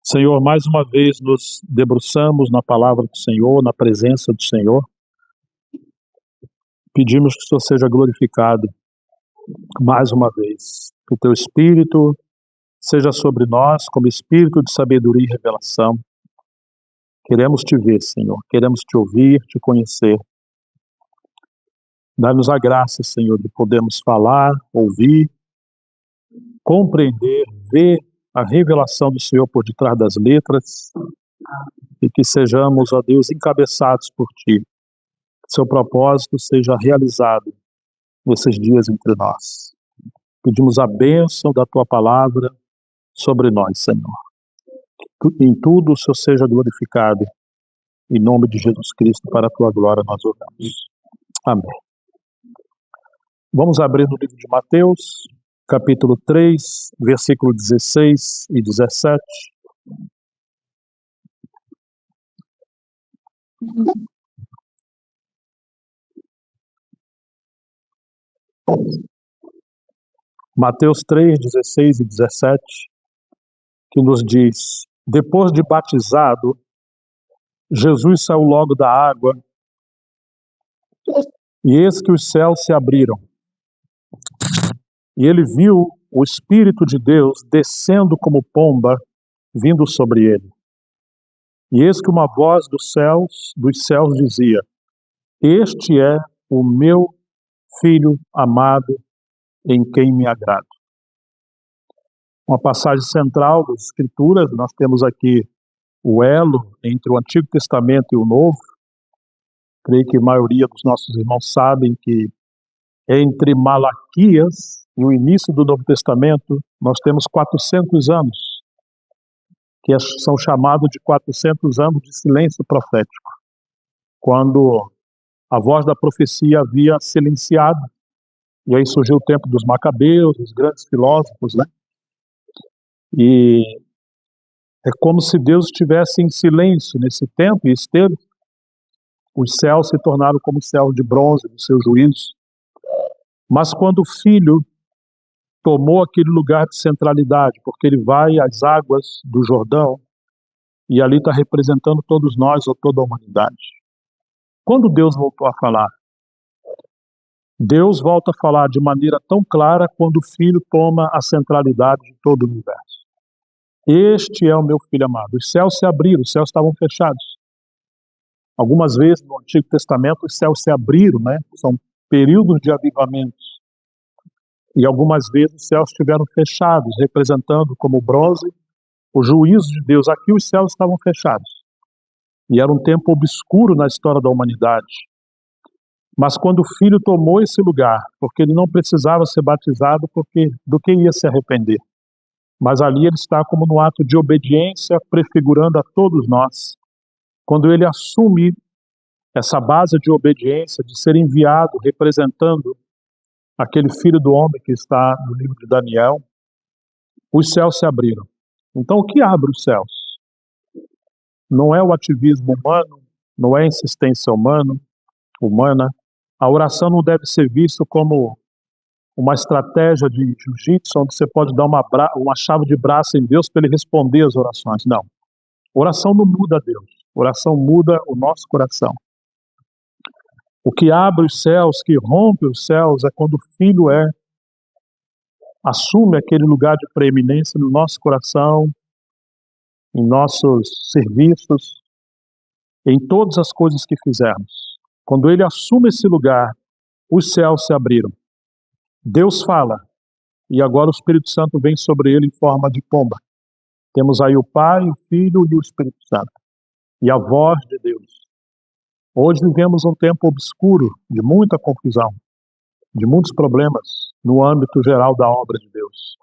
Senhor, mais uma vez nos debruçamos na palavra do Senhor, na presença do Senhor. Pedimos que o Senhor seja glorificado mais uma vez. Que o teu Espírito seja sobre nós como Espírito de sabedoria e revelação. Queremos te ver, Senhor. Queremos te ouvir, te conhecer. Dá-nos a graça, Senhor, de podermos falar, ouvir, compreender, ver a revelação do Senhor por detrás das letras e que sejamos, ó Deus, encabeçados por Ti. Que seu propósito seja realizado nesses dias entre nós. Pedimos a bênção da Tua palavra sobre nós, Senhor. Que em tudo o Senhor seja glorificado. Em nome de Jesus Cristo, para a Tua glória nós oramos. Amém. Vamos abrir no livro de Mateus, capítulo 3, versículo 16 e 17. Mateus 3, 16 e 17, que nos diz: depois de batizado, Jesus saiu logo da água, e eis que os céus se abriram. E ele viu o Espírito de Deus descendo como pomba, vindo sobre ele. E eis que uma voz dos céus dizia: este é o meu Filho amado, em quem me agrado. Uma passagem central das Escrituras, nós temos aqui o elo entre o Antigo Testamento e o Novo. Creio que a maioria dos nossos irmãos sabem que entre Malaquias e o início do Novo Testamento, nós temos 400 anos, que são chamados de 400 anos de silêncio profético, quando a voz da profecia havia silenciado, e aí surgiu o tempo dos Macabeus, os grandes filósofos, né? E é como se Deus estivesse em silêncio nesse tempo, e esteve. Os céus se tornaram como céus de bronze do seu juízo. Mas quando o Filho tomou aquele lugar de centralidade, porque ele vai às águas do Jordão, e ali está representando todos nós, ou toda a humanidade. Quando Deus voltou a falar? Deus volta a falar de maneira tão clara quando o Filho toma a centralidade de todo o universo. Este é o meu Filho amado. Os céus se abriram, os céus estavam fechados. Algumas vezes no Antigo Testamento os céus se abriram, né? São períodos de avivamentos. E algumas vezes os céus estiveram fechados, representando como bronze o juízo de Deus. Aqui os céus estavam fechados. E era um tempo obscuro na história da humanidade. Mas quando o Filho tomou esse lugar, porque ele não precisava ser batizado, porque do que ia se arrepender. Mas ali ele está como no ato de obediência, prefigurando a todos nós. Quando ele assume essa base de obediência, de ser enviado, representando aquele Filho do homem que está no livro de Daniel, os céus se abriram. Então o que abre os céus? Não é o ativismo humano, não é a insistência humana. A oração não deve ser vista como uma estratégia de jiu-jitsu, onde você pode dar uma chave de braço em Deus para ele responder as orações. Não. Oração não muda Deus. Oração muda o nosso coração. O que abre os céus, que rompe os céus, é quando o Filho assume aquele lugar de preeminência no nosso coração, em nossos serviços, em todas as coisas que fizermos. Quando ele assume esse lugar, os céus se abriram. Deus fala, e agora o Espírito Santo vem sobre ele em forma de pomba. Temos aí o Pai, o Filho e o Espírito Santo. E a voz de Deus. Hoje vivemos um tempo obscuro, de muita confusão, de muitos problemas no âmbito geral da obra de Deus.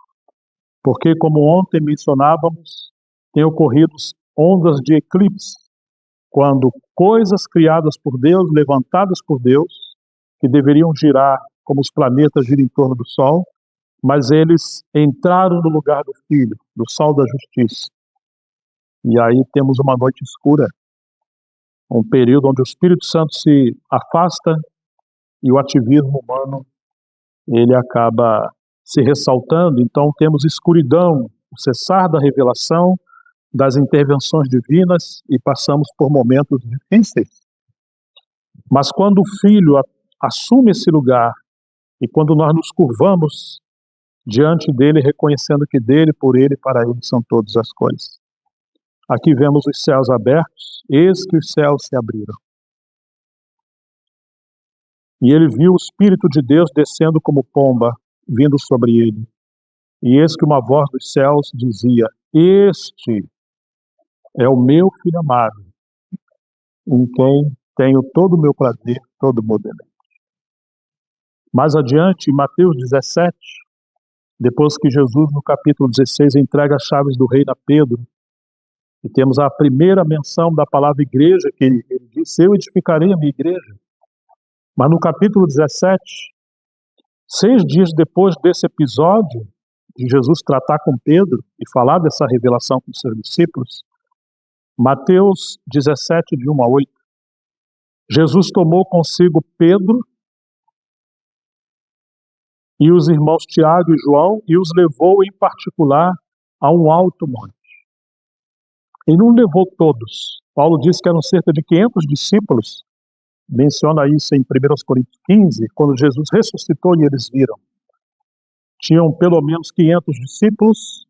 Porque, como ontem mencionávamos, tem ocorrido ondas de eclipse, quando coisas criadas por Deus, levantadas por Deus, que deveriam girar como os planetas giram em torno do Sol, mas eles entraram no lugar do Filho, do Sol da Justiça. E aí temos uma noite escura, um período onde o Espírito Santo se afasta e o ativismo humano ele acaba se ressaltando. Então temos escuridão, o cessar da revelação das intervenções divinas e passamos por momentos difíceis. Mas quando o Filho assume esse lugar e quando nós nos curvamos diante dele, reconhecendo que dele, por ele e para ele são todas as coisas. Aqui vemos os céus abertos, eis que os céus se abriram. E ele viu o Espírito de Deus descendo como pomba, vindo sobre ele. E eis que uma voz dos céus dizia: Este é o meu Filho amado, em quem tenho todo o meu prazer, todo o meu deleite. Mais adiante, em Mateus 17, depois que Jesus, no capítulo 16, entrega as chaves do reino a Pedro, e temos a primeira menção da palavra igreja, que ele disse: Eu edificarei a minha igreja. Mas no capítulo 17, 6 dias depois desse episódio, de Jesus tratar com Pedro e falar dessa revelação com os seus discípulos, Mateus 17, de 1 a 8, Jesus tomou consigo Pedro e os irmãos Tiago e João e os levou em particular a um alto monte. Ele não levou todos. Paulo disse que eram cerca de 500 discípulos. Menciona isso em 1 Coríntios 15, quando Jesus ressuscitou e eles viram. Tinham pelo menos 500 discípulos,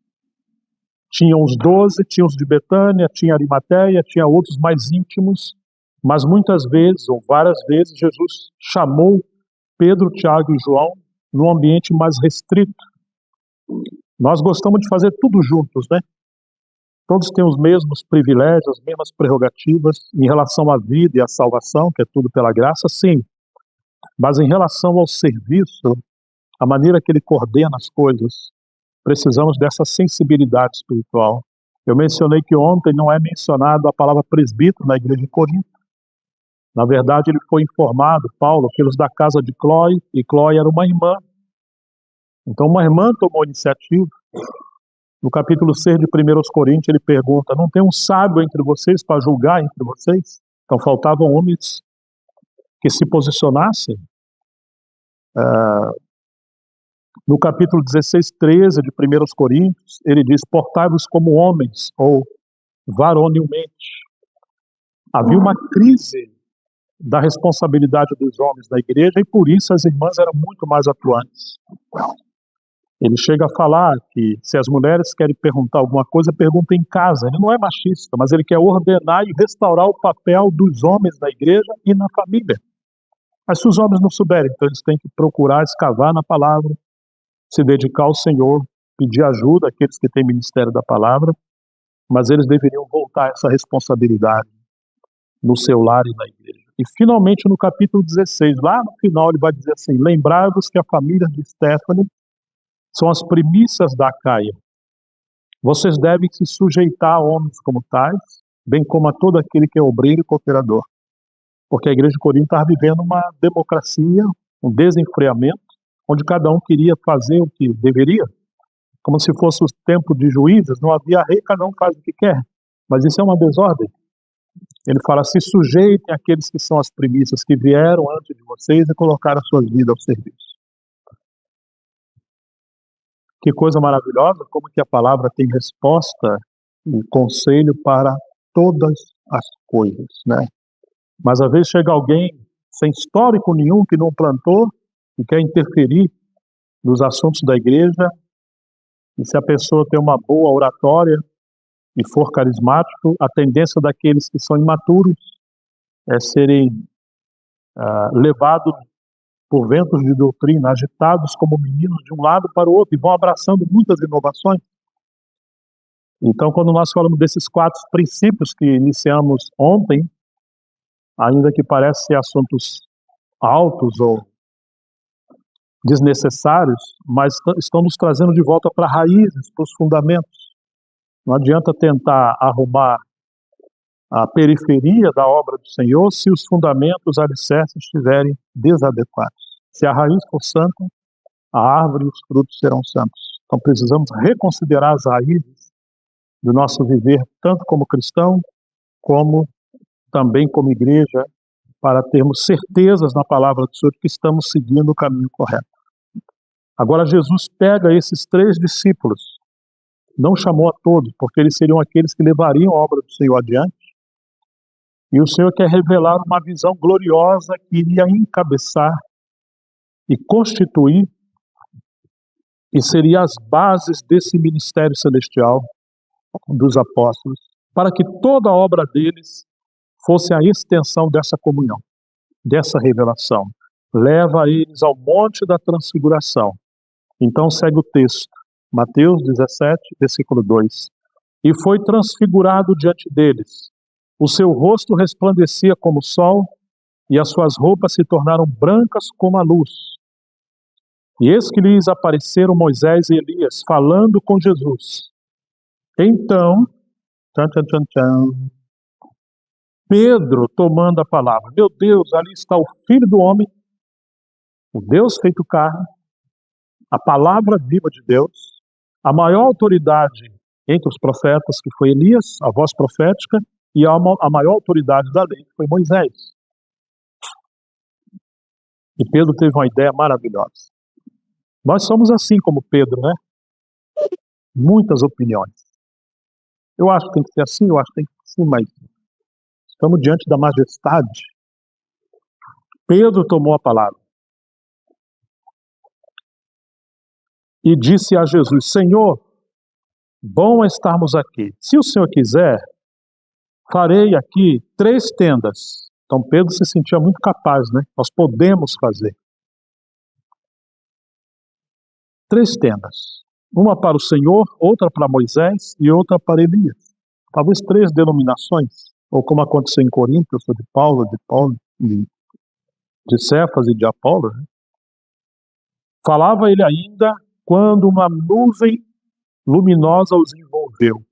tinham os 12, tinha os de Betânia, tinha Arimateia, tinha outros mais íntimos, mas muitas vezes, ou várias vezes, Jesus chamou Pedro, Tiago e João num ambiente mais restrito. Nós gostamos de fazer tudo juntos, né? Todos têm os mesmos privilégios, as mesmas prerrogativas em relação à vida e à salvação, que é tudo pela graça, sim. Mas em relação ao serviço, a maneira que ele coordena as coisas, precisamos dessa sensibilidade espiritual. Eu mencionei que ontem não é mencionado a palavra presbítero na igreja de Corinto. Na verdade, ele foi informado, Paulo, pelos da casa de Cloé, e Cloé era uma irmã. Então, uma irmã tomou a iniciativa. No capítulo 6 de 1 Coríntios, ele pergunta: não tem um sábio entre vocês para julgar entre vocês? Então, faltavam homens que se posicionassem. No capítulo 16, 13 de 1 Coríntios, ele diz: portai-vos como homens, ou varonilmente. Havia uma crise da responsabilidade dos homens da igreja e por isso as irmãs eram muito mais atuantes. Ele chega a falar que se as mulheres querem perguntar alguma coisa, pergunta em casa. Ele não é machista, mas ele quer ordenar e restaurar o papel dos homens na igreja e na família. Mas se os homens não souberem, então eles têm que procurar escavar na palavra, se dedicar ao Senhor, pedir ajuda àqueles que têm ministério da palavra, mas eles deveriam voltar essa responsabilidade no seu lar e na igreja. E finalmente no capítulo 16, lá no final ele vai dizer assim: lembrai-vos que a família de Estéfane são as primícias da Acaia. Vocês devem se sujeitar a homens como tais, bem como a todo aquele que é obreiro e cooperador. Porque a igreja de Corinto estava vivendo uma democracia, um desenfreamento, onde cada um queria fazer o que deveria. Como se fosse o tempo de juízes, não havia rei, cada um faz o que quer. Mas isso é uma desordem. Ele fala: se sujeitem àqueles que são as primícias, que vieram antes de vocês e colocaram as suas vidas ao serviço. Que coisa maravilhosa, como que a palavra tem resposta e conselho para todas as coisas, né? Mas às vezes chega alguém sem histórico nenhum, que não plantou e quer interferir nos assuntos da igreja, e se a pessoa tem uma boa oratória e for carismático, a tendência daqueles que são imaturos é serem levados por ventos de doutrina, agitados como meninos de um lado para o outro, e vão abraçando muitas inovações. Então, quando nós falamos desses 4 princípios que iniciamos ontem, ainda que parecem ser assuntos altos ou desnecessários, mas estão nos trazendo de volta para raízes, para os fundamentos. Não adianta tentar arrumar a periferia da obra do Senhor se os fundamentos, os alicerces estiverem desadequados. Se a raiz for santa, a árvore e os frutos serão santos. Então precisamos reconsiderar as raízes do nosso viver, tanto como cristão, como também como igreja, para termos certezas na palavra do Senhor que estamos seguindo o caminho correto. Agora Jesus pega esses 3 discípulos Não chamou a todos, porque eles seriam aqueles que levariam a obra do Senhor adiante. E o Senhor quer revelar uma visão gloriosa que iria encabeçar e constituir, e seria as bases desse ministério celestial dos apóstolos, para que toda a obra deles fosse a extensão dessa comunhão, dessa revelação. Leva eles ao monte da transfiguração. Então segue o texto, Mateus 17, versículo 2. E foi transfigurado diante deles. O seu rosto resplandecia como o sol, e as suas roupas se tornaram brancas como a luz. E eis que lhes apareceram Moisés e Elias, falando com Jesus. Então, Pedro tomando a palavra. Meu Deus, ali está o Filho do Homem, o Deus feito carne, a palavra viva de Deus, a maior autoridade entre os profetas, que foi Elias, a voz profética, e a maior autoridade da lei, que foi Moisés. E Pedro teve uma ideia maravilhosa. Nós somos assim como Pedro, né? Muitas opiniões. Eu acho que tem que ser assim, eu acho que tem que ser assim, mas estamos diante da majestade. Pedro tomou a palavra e disse a Jesus: Senhor, bom é estarmos aqui. Se o Senhor quiser, farei aqui 3 tendas. Então Pedro se sentia muito capaz, né? Nós podemos fazer 3 tendas. Uma para o Senhor, outra para Moisés e outra para Elias. Talvez 3 denominações, ou como aconteceu em Corinto, eu sou de Paulo, de Cefas e de Apolo. Né? Falava ele ainda quando uma nuvem luminosa os envolveu.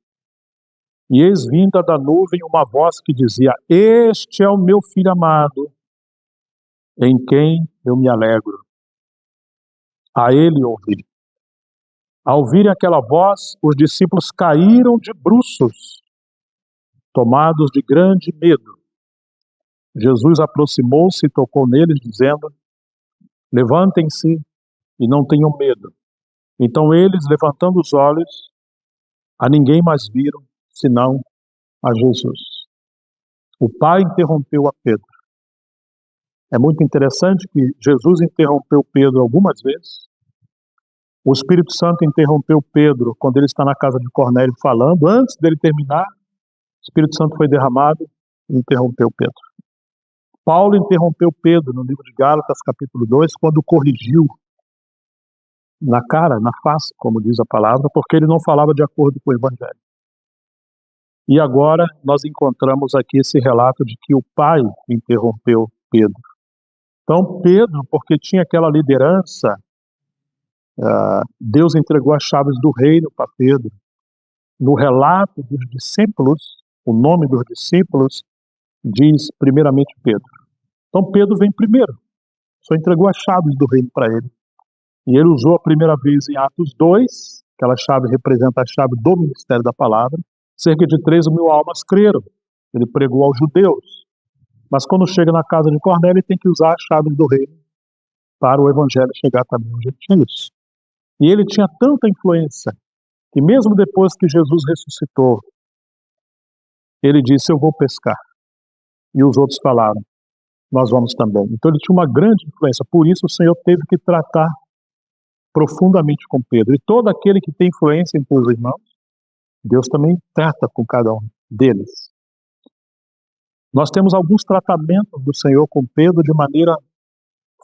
E eis vinda da nuvem uma voz que dizia: Este é o meu filho amado, em quem eu me alegro. A ele ouvi. Ao ouvirem aquela voz, os discípulos caíram de bruços, tomados de grande medo. Jesus aproximou-se e tocou neles, dizendo: Levantem-se e não tenham medo. Então eles, levantando os olhos, a ninguém mais viram, senão a Jesus. O Pai interrompeu a Pedro. É muito interessante que Jesus interrompeu Pedro algumas vezes. O Espírito Santo interrompeu Pedro quando ele está na casa de Cornélio falando. Antes dele terminar, o Espírito Santo foi derramado e interrompeu Pedro. Paulo interrompeu Pedro no livro de Gálatas, capítulo 2, quando corrigiu na cara, na face, como diz a palavra, porque ele não falava de acordo com o Evangelho. E agora nós encontramos aqui esse relato de que o Pai interrompeu Pedro. Então Pedro, porque tinha aquela liderança, Deus entregou as chaves do reino para Pedro. No relato dos discípulos, o nome dos discípulos diz primeiramente Pedro. Então Pedro vem primeiro, só entregou as chaves do reino para ele. E ele usou a primeira vez em Atos 2, aquela chave representa a chave do ministério da palavra. Cerca de 3.000 almas creram. Ele pregou aos judeus. Mas quando chega na casa de Cornélio, ele tem que usar as chaves do reino para o evangelho chegar também aos gentios. E ele tinha tanta influência que mesmo depois que Jesus ressuscitou, ele disse: eu vou pescar. E os outros falaram: nós vamos também. Então ele tinha uma grande influência. Por isso o Senhor teve que tratar profundamente com Pedro. E todo aquele que tem influência entre os irmãos, Deus também trata com cada um deles. Nós temos alguns tratamentos do Senhor com Pedro de maneira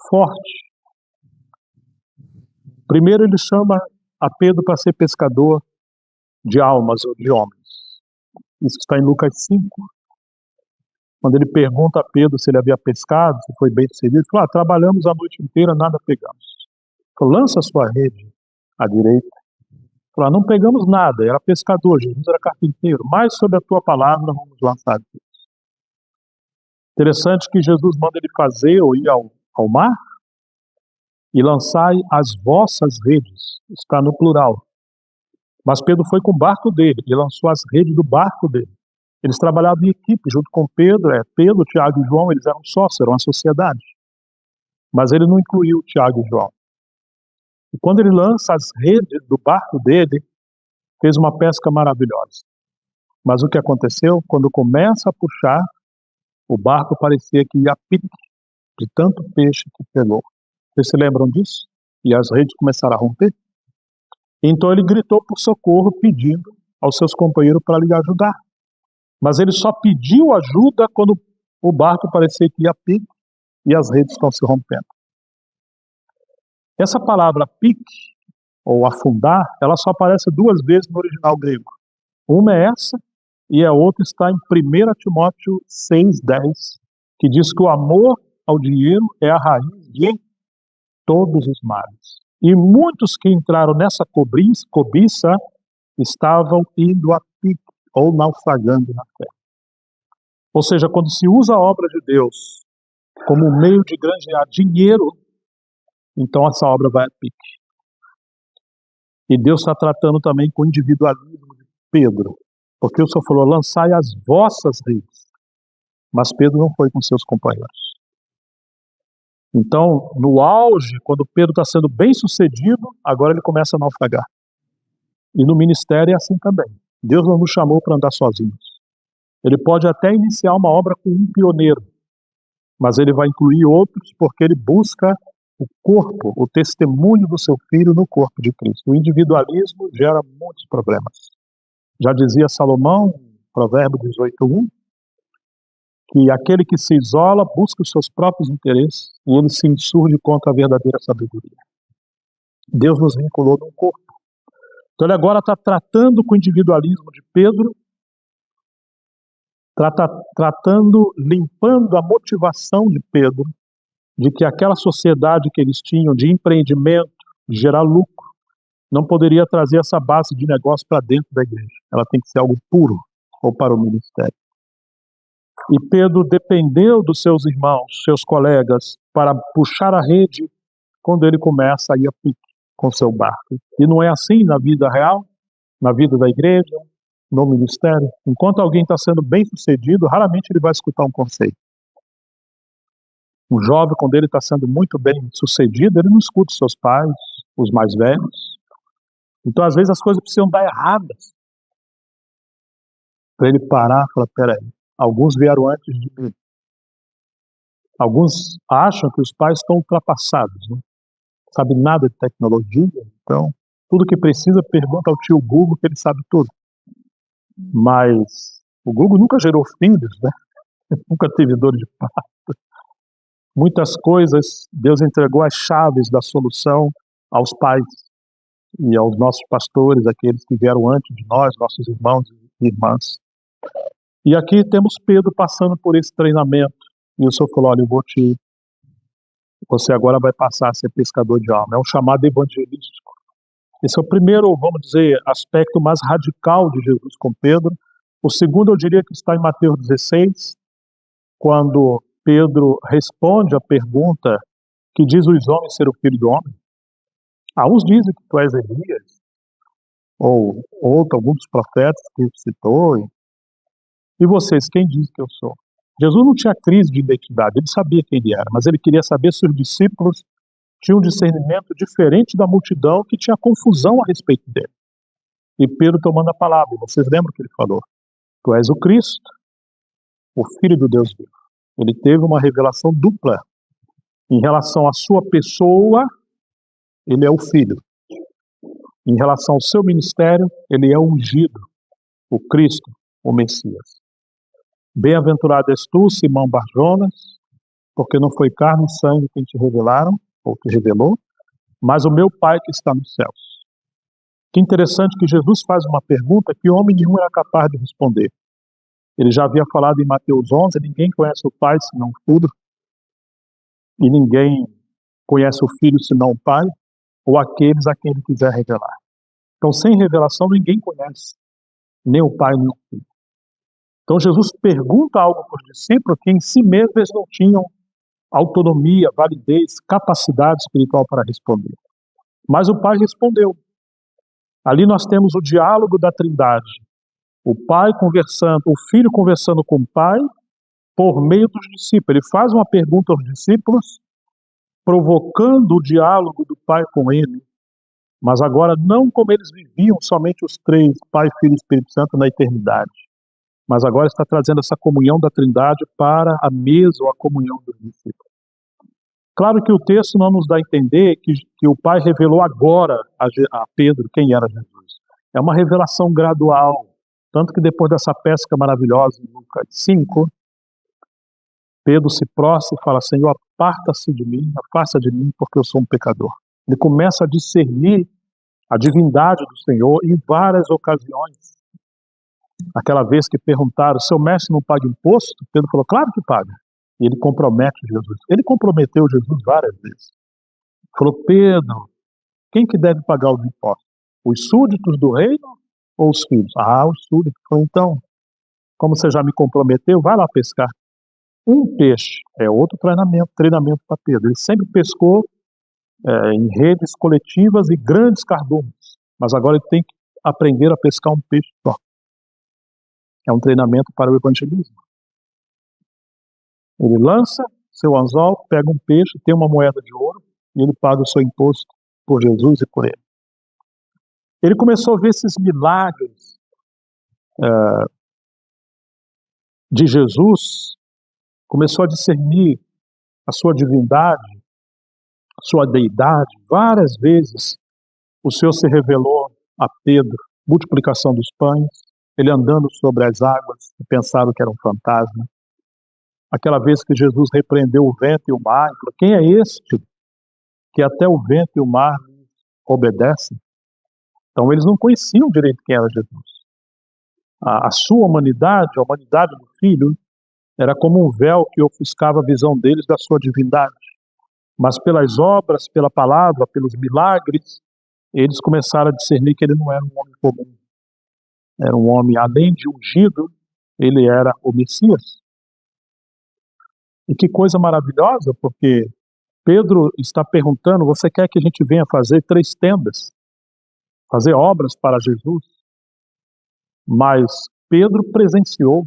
forte. Primeiro, ele chama a Pedro para ser pescador de almas ou de homens. Isso está em Lucas 5. Quando ele pergunta a Pedro se ele havia pescado, se foi bem sucedido, ele fala: trabalhamos a noite inteira, nada pegamos. Ele lança a sua rede à direita. Fala: não pegamos nada, era pescador, Jesus era carpinteiro, mas sobre a tua palavra vamos lançar Deus. Interessante que Jesus manda ele fazer ou ir ao mar e lançai as vossas redes, está no plural. Mas Pedro foi com o barco dele, ele lançou as redes do barco dele. Eles trabalhavam em equipe junto com Pedro, Pedro, Tiago e João, eles eram sócios, eram uma sociedade. Mas ele não incluiu Tiago e João. E quando ele lança as redes do barco dele, fez uma pesca maravilhosa. Mas o que aconteceu? Quando começa a puxar, o barco parecia que ia a pique de tanto peixe que pegou. Vocês se lembram disso? E as redes começaram a romper? Então ele gritou por socorro, pedindo aos seus companheiros para lhe ajudar. Mas ele só pediu ajuda quando o barco parecia que ia a pique e as redes estão se rompendo. Essa palavra pique, ou afundar, ela só aparece 2 vezes no original grego. Uma é essa, e a outra está em 1 Timóteo 6,10, que diz que o amor ao dinheiro é a raiz de todos os males. E muitos que entraram nessa cobiça estavam indo a pique, ou naufragando na fé. Ou seja, quando se usa a obra de Deus como um meio de granjear dinheiro, então essa obra vai a pique. E Deus está tratando também com o individualismo de Pedro, porque o Senhor falou, lançai as vossas redes. Mas Pedro não foi com seus companheiros. Então, no auge, quando Pedro está sendo bem sucedido, agora ele começa a naufragar. E no ministério é assim também. Deus não nos chamou para andar sozinhos. Ele pode até iniciar uma obra com um pioneiro, mas ele vai incluir outros porque ele busca o corpo, o testemunho do seu filho no corpo de Cristo. O individualismo gera muitos problemas. Já dizia Salomão, Provérbio 18:1, que aquele que se isola busca os seus próprios interesses e ele se insurge contra a verdadeira sabedoria. Deus nos vinculou num corpo. Então ele agora está tratando com o individualismo de Pedro, limpando a motivação de Pedro, de que aquela sociedade que eles tinham de empreendimento, de gerar lucro, não poderia trazer essa base de negócio para dentro da igreja. Ela tem que ser algo puro, ou para o ministério. E Pedro dependeu dos seus irmãos, seus colegas, para puxar a rede quando ele começa a ir a pique com seu barco. E não é assim na vida real, na vida da igreja, no ministério. Enquanto alguém está sendo bem sucedido, raramente ele vai escutar um conselho. Um jovem, quando ele está sendo muito bem sucedido, ele não escuta os seus pais, os mais velhos. Então, às vezes, as coisas precisam dar erradas para ele parar e falar, peraí, alguns vieram antes de mim. Alguns acham que os pais estão ultrapassados, né? Não sabe nada de tecnologia, então tudo que precisa pergunta ao tio Google que ele sabe tudo. Mas o Google nunca gerou filhos, né? Nunca teve dor de parto. Muitas coisas Deus entregou as chaves da solução aos pais e aos nossos pastores, aqueles que vieram antes de nós, nossos irmãos e irmãs. E aqui temos Pedro passando por esse treinamento. E o Senhor falou, olha, você agora vai passar a ser pescador de alma. É um chamado evangelístico. Esse é o primeiro, vamos dizer, aspecto mais radical de Jesus com Pedro. O segundo, eu diria que está em Mateus 16, quando Pedro responde a pergunta que diz os homens ser o filho do homem. Uns dizem que tu és Elias, ou alguns dos profetas que citou. E vocês, quem diz que eu sou? Jesus não tinha crise de identidade, ele sabia quem ele era, mas ele queria saber se os discípulos tinham um discernimento diferente da multidão que tinha confusão a respeito dele. E Pedro tomando a palavra, vocês lembram que ele falou? Tu és o Cristo, o Filho do Deus vivo. Ele teve uma revelação dupla. Em relação à sua pessoa, ele é o Filho. Em relação ao seu ministério, ele é o ungido, o Cristo, o Messias. Bem-aventurado és tu, Simão Barjonas, porque não foi carne e sangue quem te revelaram, ou te revelou, mas o meu Pai que está nos céus. Que interessante que Jesus faz uma pergunta que homem nenhum era capaz de responder. Ele já havia falado em Mateus 11, ninguém conhece o Pai senão o Filho, e ninguém conhece o Filho senão o Pai, ou aqueles a quem ele quiser revelar. Então, sem revelação, ninguém conhece, nem o Pai, nem o Filho. Então, Jesus pergunta algo para os discípulos que em si mesmos eles não tinham autonomia, validez, capacidade espiritual para responder. Mas o Pai respondeu. Ali nós temos o diálogo da Trindade. O Pai conversando, o Filho conversando com o Pai por meio dos discípulos. Ele faz uma pergunta aos discípulos, provocando o diálogo do Pai com ele. mas agora não como eles viviam somente os três, Pai, Filho e Espírito Santo, na eternidade, mas agora está trazendo essa comunhão da Trindade para a mesa ou a comunhão dos discípulos. Claro que o texto não nos dá a entender que o Pai revelou agora a Pedro quem era Jesus. É uma revelação gradual, tanto que depois dessa pesca maravilhosa em Lucas 5, Pedro se prostra e fala: Senhor, aparta-se de mim, afasta de mim, porque eu sou um pecador. Ele começa a discernir a divindade do Senhor em várias ocasiões. Aquela vez que perguntaram: seu mestre não paga imposto? Pedro falou: claro que paga. E ele compromete Jesus. Ele comprometeu Jesus várias vezes. Falou: Pedro, quem que deve pagar os impostos? Os súditos do reino ou os filhos? Ah, os súditos. Falou: então, como você já me comprometeu, vai lá pescar. Um peixe é outro treinamento para Pedro. Ele sempre pescou em redes coletivas e grandes cardumes, mas agora ele tem que aprender a pescar um peixe só. É um treinamento para o evangelismo. Ele lança seu anzol, pega um peixe, tem uma moeda de ouro e ele paga o seu imposto por Jesus e por ele. Ele começou a ver esses milagres de Jesus, começou a discernir a sua divindade, a sua deidade. Várias vezes o Senhor se revelou a Pedro, multiplicação dos pães, ele andando sobre as águas e pensaram que era um fantasma. Aquela vez que Jesus repreendeu o vento e o mar, e falou: quem é este que até o vento e o mar obedecem? Então eles não conheciam direito quem era Jesus. A sua humanidade, a humanidade do Filho, era como um véu que ofuscava a visão deles da sua divindade. Mas pelas obras, pela palavra, pelos milagres, eles começaram a discernir que ele não era um homem comum. Era um homem, além de ungido, ele era o Messias. E que coisa maravilhosa, porque Pedro está perguntando: você quer que a gente venha fazer 3 tendas? Fazer obras para Jesus? Mas Pedro presenciou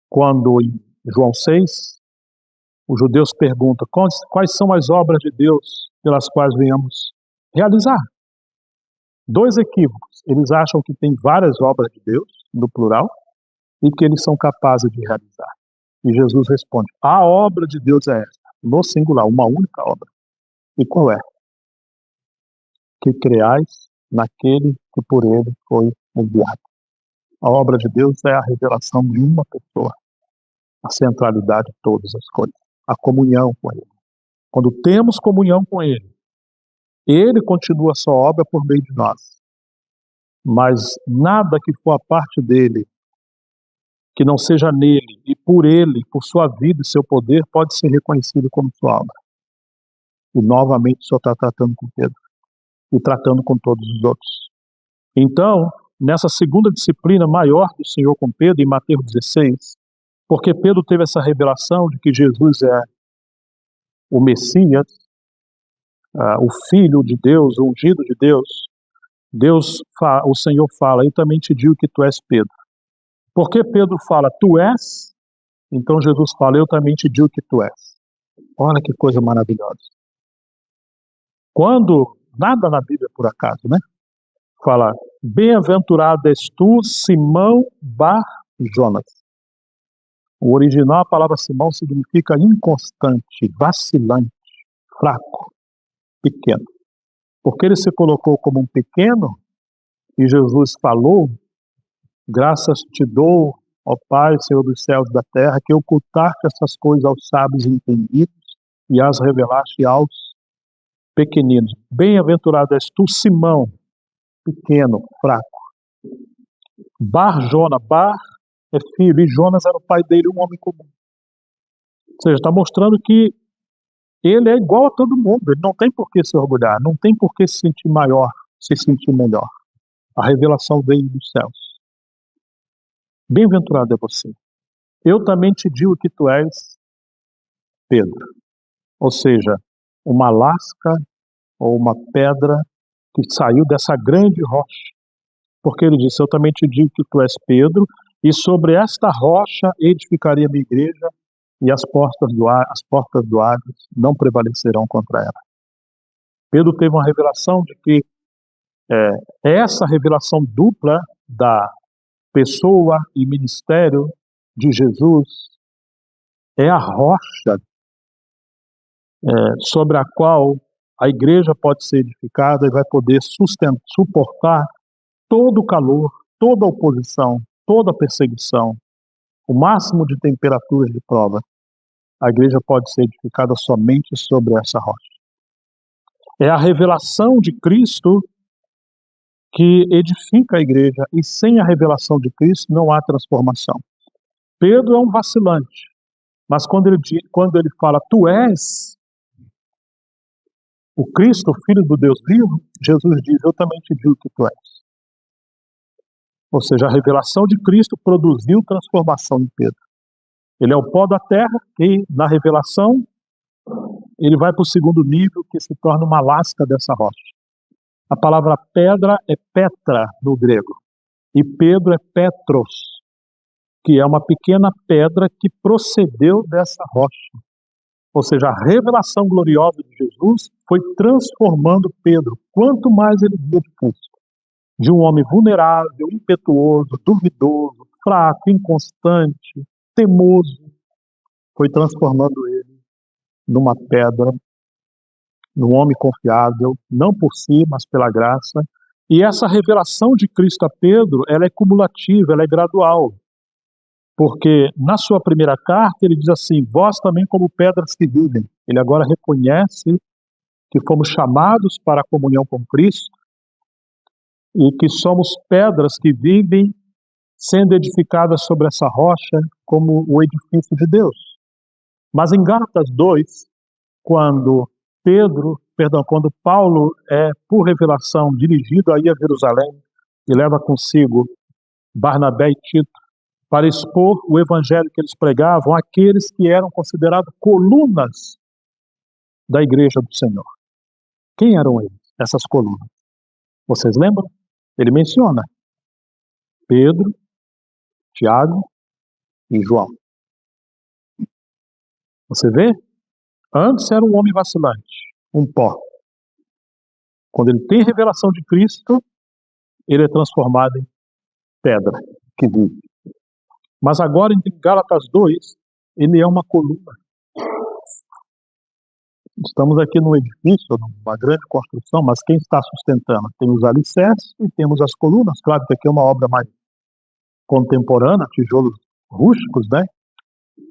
quando, em João 6, os judeus perguntam: quais são as obras de Deus pelas quais venhamos realizar? 2 equívocos. Eles acham que tem várias obras de Deus, no plural, e que eles são capazes de realizar. E Jesus responde: a obra de Deus é esta, no singular, uma única obra. E qual é? Que creais naquele que por ele foi enviado. A obra de Deus é a revelação de uma pessoa, a centralidade de todas as coisas, a comunhão com ele. Quando temos comunhão com ele, ele continua a sua obra por meio de nós. Mas nada que for a parte dele, que não seja nele e por ele, por sua vida e seu poder, pode ser reconhecido como sua obra. E novamente o Senhor está tratando com Pedro e tratando com todos os outros. Então, nessa segunda disciplina maior do Senhor com Pedro, em Mateus 16, porque Pedro teve essa revelação de que Jesus é o Messias, o Filho de Deus, o ungido de Deus, o Senhor fala: eu também te digo que tu és Pedro. Porque Pedro fala: tu és, então Jesus fala: eu também te digo que tu és. Olha que coisa maravilhosa. Quando, nada na Bíblia por acaso, né? Fala: bem-aventurado és tu, Simão Bar-Jonas. O original, a palavra Simão significa inconstante, vacilante, fraco, pequeno. Porque ele se colocou como um pequeno, e Jesus falou: graças te dou, ó Pai, Senhor dos céus e da terra, que ocultaste essas coisas aos sábios e entendidos e as revelaste aos pequeninos. Bem-aventurado és tu, Simão, pequeno, fraco. Bar-Jonas, Bar é filho, e Jonas era o pai dele, um homem comum. Ou seja, está mostrando que ele é igual a todo mundo, ele não tem por que se orgulhar, não tem por que se sentir maior, se sentir melhor. A revelação veio dos céus. Bem-aventurado é você. Eu também te digo que tu és Pedro. Ou seja, uma lasca ou uma pedra que saiu dessa grande rocha. Porque ele disse: eu também te digo que tu és Pedro, e sobre esta rocha edificaria a minha igreja, e as portas do Hades não prevalecerão contra ela. Pedro teve uma revelação de que essa revelação dupla da pessoa e ministério de Jesus é a rocha sobre a qual a igreja pode ser edificada e vai poder suportar todo o calor, toda a oposição, toda a perseguição, o máximo de temperaturas de prova. A igreja pode ser edificada somente sobre essa rocha. É a revelação de Cristo que edifica a igreja, e sem a revelação de Cristo não há transformação. Pedro é um vacilante, mas quando ele fala, tu és o Cristo, o Filho do Deus vivo, Jesus diz, eu também te digo que tu és. Ou seja, a revelação de Cristo produziu transformação em Pedro. Ele é o pó da terra e, na revelação, ele vai para o segundo nível, que se torna uma lasca dessa rocha. A palavra pedra é Petra no grego, e Pedro é Petros, que é uma pequena pedra que procedeu dessa rocha. Ou seja, a revelação gloriosa de Jesus foi transformando Pedro, quanto mais ele via de Cristo. De um homem vulnerável, impetuoso, duvidoso, fraco, inconstante, temoso, foi transformando ele numa pedra, num homem confiável, não por si, mas pela graça. E essa revelação de Cristo a Pedro, ela é cumulativa, ela é gradual. Porque na sua primeira carta ele diz assim, vós também como pedras que vivem. Ele agora reconhece que fomos chamados para a comunhão com Cristo e que somos pedras que vivem sendo edificadas sobre essa rocha como o edifício de Deus. Mas em Gálatas 2, quando Paulo é, por revelação, dirigido a ir a Jerusalém e leva consigo Barnabé e Tito para expor o evangelho que eles pregavam àqueles que eram considerados colunas da igreja do Senhor. Quem eram eles, essas colunas? Vocês lembram? Ele menciona Pedro, Tiago e João. Você vê? Antes era um homem vacilante, um pó. Quando ele tem revelação de Cristo, ele é transformado em pedra que vive. Mas agora, em Gálatas 2, ele é uma coluna. Estamos aqui num edifício, numa grande construção, mas quem está sustentando? Tem os alicerces e temos as colunas. Claro que aqui é uma obra mais contemporânea, tijolos rústicos, né?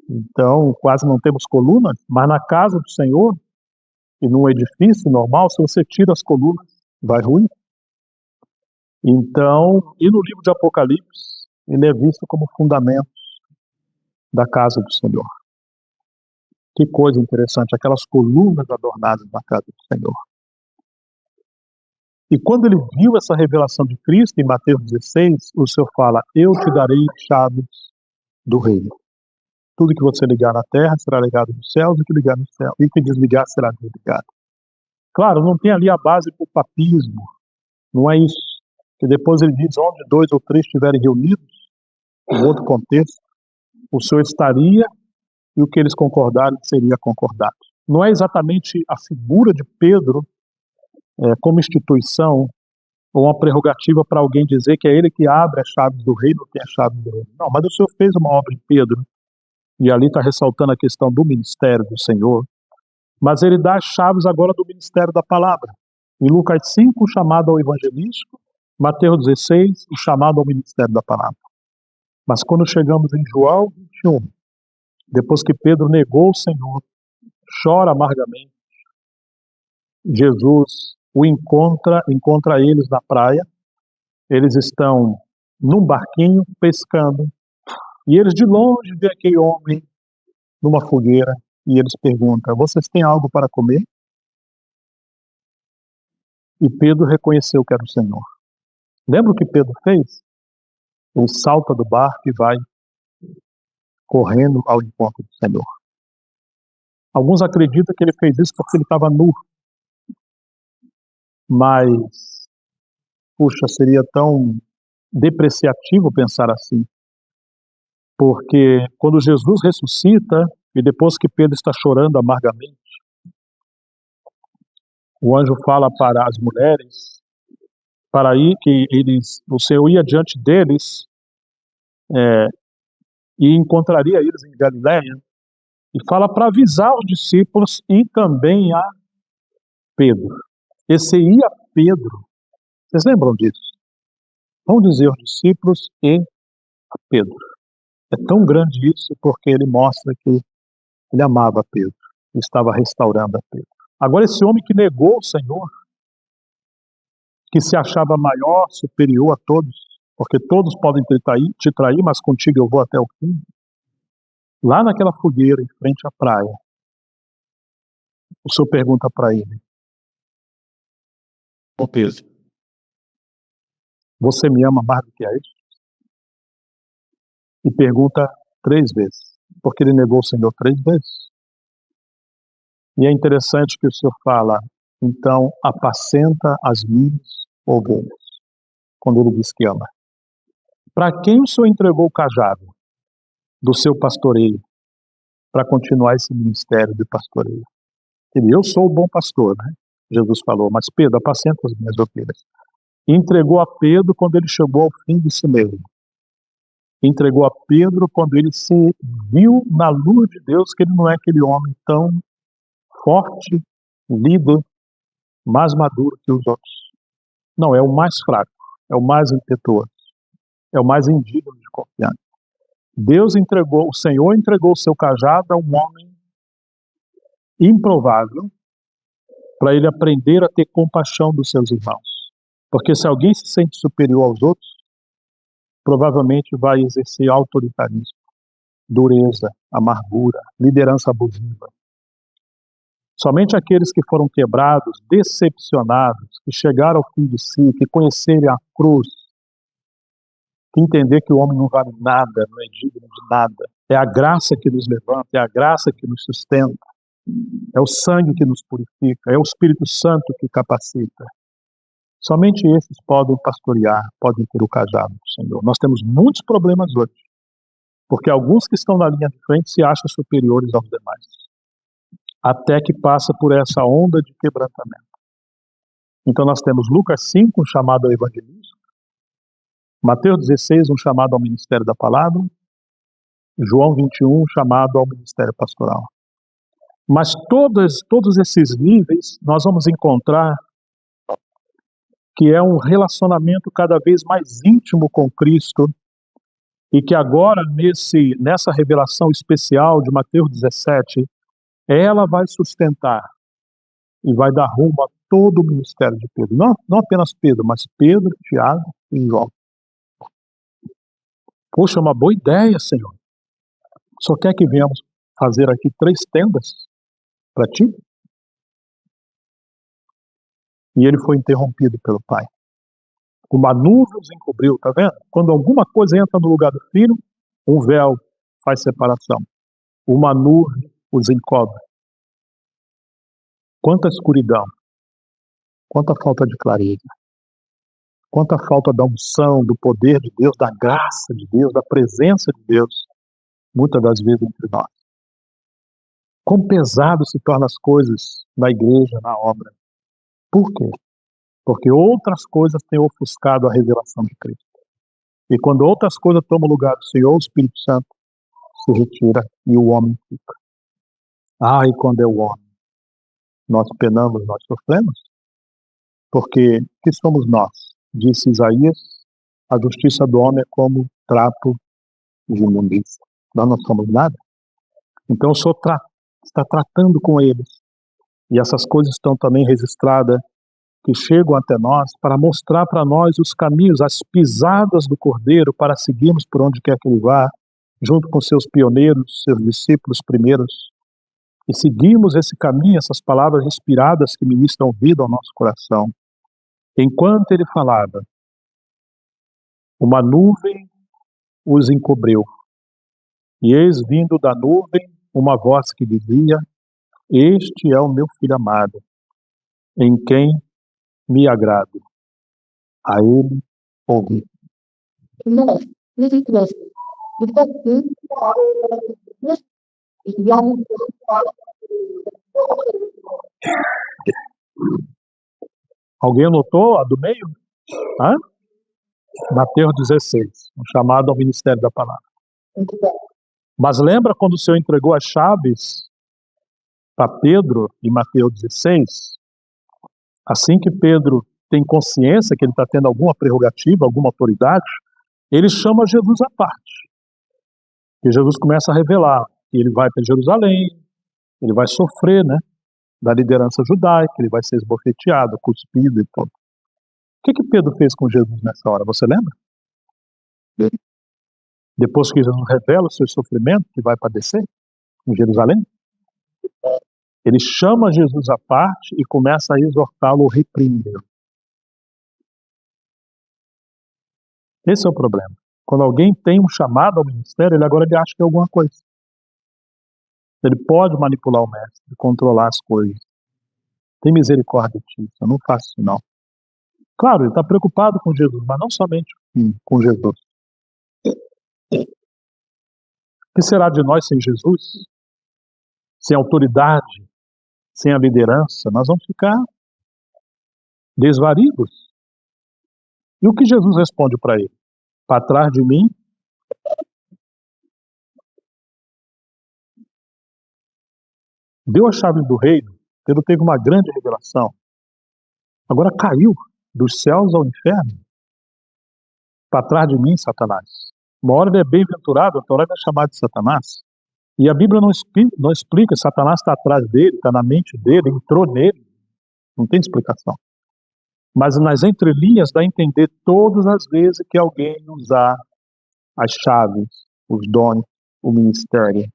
Então, quase não temos colunas, mas na casa do Senhor, e num edifício normal, se você tira as colunas, vai ruir. Então, e no livro de Apocalipse, ele é visto como fundamento da casa do Senhor. Que coisa interessante, aquelas colunas adornadas na casa do Senhor. E quando ele viu essa revelação de Cristo, em Mateus 16, o Senhor fala, eu te darei chaves do reino. Tudo que você ligar na terra será ligado nos céus, e que ligar no céu, e que desligar será desligado. Claro, não tem ali a base para o papismo, não é isso. Que depois ele diz, onde 2 ou 3 estiverem reunidos, em outro contexto, o Senhor estaria e o que eles concordarem seria concordado. Não é exatamente a figura de Pedro como instituição ou uma prerrogativa para alguém dizer que é ele que abre as chaves do reino ou tem as chaves do reino. Não, mas o Senhor fez uma obra em Pedro, e ali está ressaltando a questão do ministério do Senhor, mas ele dá as chaves agora do ministério da palavra. Em Lucas 5, o chamado ao evangelístico, Mateus 16, o chamado ao ministério da palavra. Mas quando chegamos em João 21, depois que Pedro negou o Senhor, chora amargamente, Jesus o encontra eles na praia, eles estão num barquinho pescando, e eles de longe vê aquele homem numa fogueira, e eles perguntam, vocês têm algo para comer? E Pedro reconheceu que era o Senhor. Lembra o que Pedro fez? Ele salta do barco e vai correndo ao encontro do Senhor. Alguns acreditam que ele fez isso porque ele estava nu. Mas, puxa, seria tão depreciativo pensar assim. Porque quando Jesus ressuscita, e depois que Pedro está chorando amargamente, O anjo fala para as mulheres para ir que o Senhor ia diante deles e encontraria eles em Galiléia, e fala para avisar os discípulos e também a Pedro. Esse ia Pedro, vocês lembram disso? Vão dizer os discípulos e a Pedro. É tão grande isso porque ele mostra que ele amava Pedro, estava restaurando a Pedro. Agora, esse homem que negou o Senhor, que se achava maior, superior a todos, porque todos podem te trair, mas contigo eu vou até o fim. Lá naquela fogueira, em frente à praia, o Senhor pergunta para ele: ô Pedro, você me ama mais do que a ele? E pergunta 3 vezes, porque ele negou o Senhor 3 vezes. E é interessante que o Senhor fala: então apacenta as minhas ovelhas, quando ele diz que ama. Para quem o Senhor entregou o cajado do seu pastoreio para continuar esse ministério de pastoreio? Eu sou o bom pastor, né? Jesus falou, mas Pedro, apacenta as minhas ovelhas. E entregou a Pedro quando ele chegou ao fim de si mesmo. Entregou a Pedro quando ele se viu na luz de Deus, que ele não é aquele homem tão forte, líder, mais maduro que os outros. Não, é o mais fraco, é o mais impetuoso, é o mais indigno de confiança. O Senhor entregou o seu cajado a um homem improvável para ele aprender a ter compaixão dos seus irmãos. Porque se alguém se sente superior aos outros, provavelmente vai exercer autoritarismo, dureza, amargura, liderança abusiva. Somente aqueles que foram quebrados, decepcionados, que chegaram ao fim de si, que conhecerem a cruz, que entender que o homem não vale nada, não é digno de nada. É a graça que nos levanta, é a graça que nos sustenta, é o sangue que nos purifica, é o Espírito Santo que capacita. Somente esses podem pastorear, podem ter o cajado do Senhor. Nós temos muitos problemas hoje, porque alguns que estão na linha de frente se acham superiores aos demais, até que passa por essa onda de quebrantamento. Então nós temos Lucas 5, um chamado ao evangelismo, Mateus 16, um chamado ao ministério da palavra, João 21, um chamado ao ministério pastoral. Mas todos esses níveis nós vamos encontrar que é um relacionamento cada vez mais íntimo com Cristo, e que agora, nessa revelação especial de Mateus 17, ela vai sustentar e vai dar rumo a todo o ministério de Pedro. Não apenas Pedro, mas Pedro, Tiago e João. Poxa, uma boa ideia, Senhor. Só quer que venhamos fazer aqui 3 tendas para ti? E ele foi interrompido pelo Pai. Uma nuvem os encobriu, tá vendo? Quando alguma coisa entra no lugar do filho, um véu faz separação. Uma nuvem os encobre. Quanta escuridão, quanta falta de clareza, quanta falta da unção, do poder de Deus, da graça de Deus, da presença de Deus, muitas das vezes entre nós. Quão pesado se tornam as coisas na igreja, na obra. Por quê? Porque outras coisas têm ofuscado a revelação de Cristo. E quando outras coisas tomam lugar do Senhor, o Espírito Santo se retira e o homem fica. E quando é o homem, nós penamos, nós sofremos. Porque que somos nós? Disse Isaías, a justiça do homem é como trapo de imundícia. Nós não somos nada. Então o Senhor está tratando com eles. E essas coisas estão também registradas, que chegam até nós para mostrar para nós os caminhos, as pisadas do Cordeiro, para seguirmos por onde quer que ele vá, junto com seus pioneiros, seus discípulos primeiros, e seguimos esse caminho, essas palavras inspiradas que ministram vida ao nosso coração. Enquanto ele falava, uma nuvem os encobriu, e eis vindo da nuvem uma voz que dizia: este é o meu filho amado, em quem me agrado. A ele ouvi. Alguém anotou a do meio? Hã? Mateus 16, um chamado ao ministério da palavra. Muito bem. Mas lembra quando o Senhor entregou as chaves para Pedro em Mateus 16? Assim que Pedro tem consciência que ele está tendo alguma prerrogativa, alguma autoridade, ele chama Jesus à parte. E Jesus começa a revelar que ele vai para Jerusalém, ele vai sofrer, né, da liderança judaica, ele vai ser esbofeteado, cuspido e tudo. O que Pedro fez com Jesus nessa hora? Você lembra? Depois que Jesus revela o seu sofrimento, que vai padecer em Jerusalém, ele chama Jesus à parte e começa a exortá-lo, repreendê-lo. Esse é o problema. Quando alguém tem um chamado ao ministério, ele agora acha que é alguma coisa. Ele pode manipular o mestre, controlar as coisas. Tem misericórdia disso, eu não faço isso não. Claro, ele está preocupado com Jesus, mas não somente com Jesus. O que será de nós sem Jesus? Sem autoridade, sem a liderança, nós vamos ficar desvaridos. E o que Jesus responde para ele? Para trás de mim, deu a chave do reino, Pedro teve uma grande revelação. Agora caiu dos céus ao inferno. Para trás de mim, Satanás. Uma hora ele é bem-aventurado, outra hora ele é chamado de Satanás. E a Bíblia não explica, Satanás está atrás dele, está na mente dele, entrou nele. Não tem explicação. Mas nas entrelinhas dá a entender todas as vezes que alguém usar as chaves, os dons, o ministério,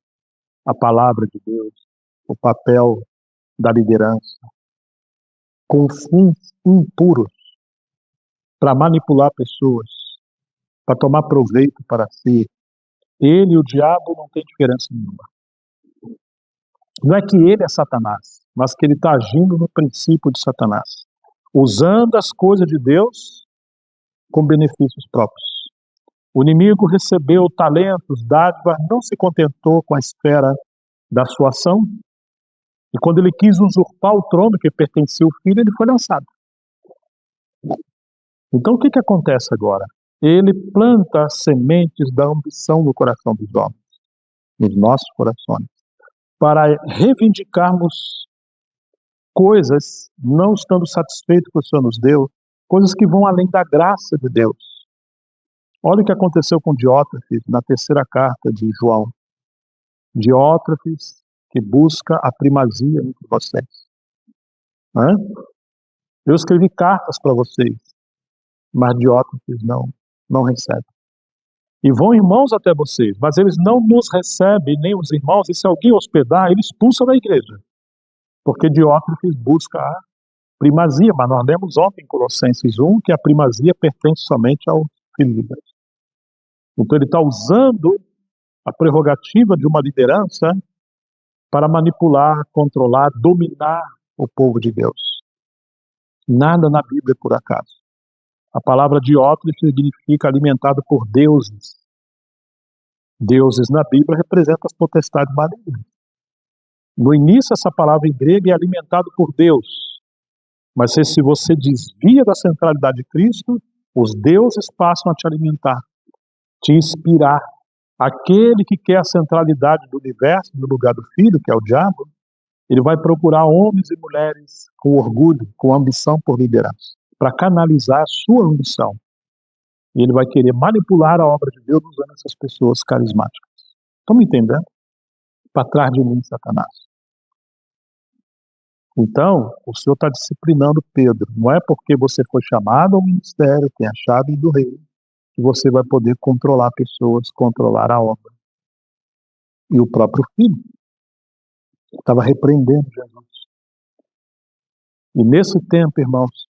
a palavra de Deus, o papel da liderança, com fins impuros, para manipular pessoas, para tomar proveito para si. Ele e o diabo não tem diferença nenhuma. Não é que ele é Satanás, mas que ele está agindo no princípio de Satanás, usando as coisas de Deus com benefícios próprios. O inimigo recebeu talentos, dádivas, não se contentou com a esfera da sua ação, e quando ele quis usurpar o trono que pertencia ao filho, ele foi lançado. Então o que acontece agora? Ele planta sementes da ambição no coração dos homens, nos nossos corações, para reivindicarmos coisas, não estando satisfeitos com o que o Senhor nos deu, coisas que vão além da graça de Deus. Olha o que aconteceu com Diótrefes na terceira carta de João. Diótrefes que busca a primazia entre vocês. Eu escrevi cartas para vocês, mas Diótrefes não recebe. E vão irmãos até vocês, mas eles não nos recebem, nem os irmãos, e se alguém hospedar, ele expulsa da igreja. Porque Diótrefes busca a primazia, mas nós lemos ontem em Colossenses 1 que a primazia pertence somente ao filho de Deus. Então ele está usando a prerrogativa de uma liderança para manipular, controlar, dominar o povo de Deus. Nada na Bíblia é por acaso. A palavra Diótrefes significa alimentado por deuses. Deuses na Bíblia representam as potestades malignas. No início, essa palavra em grego é alimentado por Deus. Mas se você desvia da centralidade de Cristo, os deuses passam a te alimentar, te inspirar. Aquele que quer a centralidade do universo no lugar do filho, que é o diabo, ele vai procurar homens e mulheres com orgulho, com ambição por liderança, para canalizar a sua ambição. E ele vai querer manipular a obra de Deus usando essas pessoas carismáticas. Estão me entendendo? Para trás de mim, Satanás. Então, o Senhor está disciplinando Pedro. Não é porque você foi chamado ao ministério, tem a chave do rei, que você vai poder controlar pessoas, controlar a obra. E o próprio filho estava repreendendo Jesus. E nesse tempo, irmãos,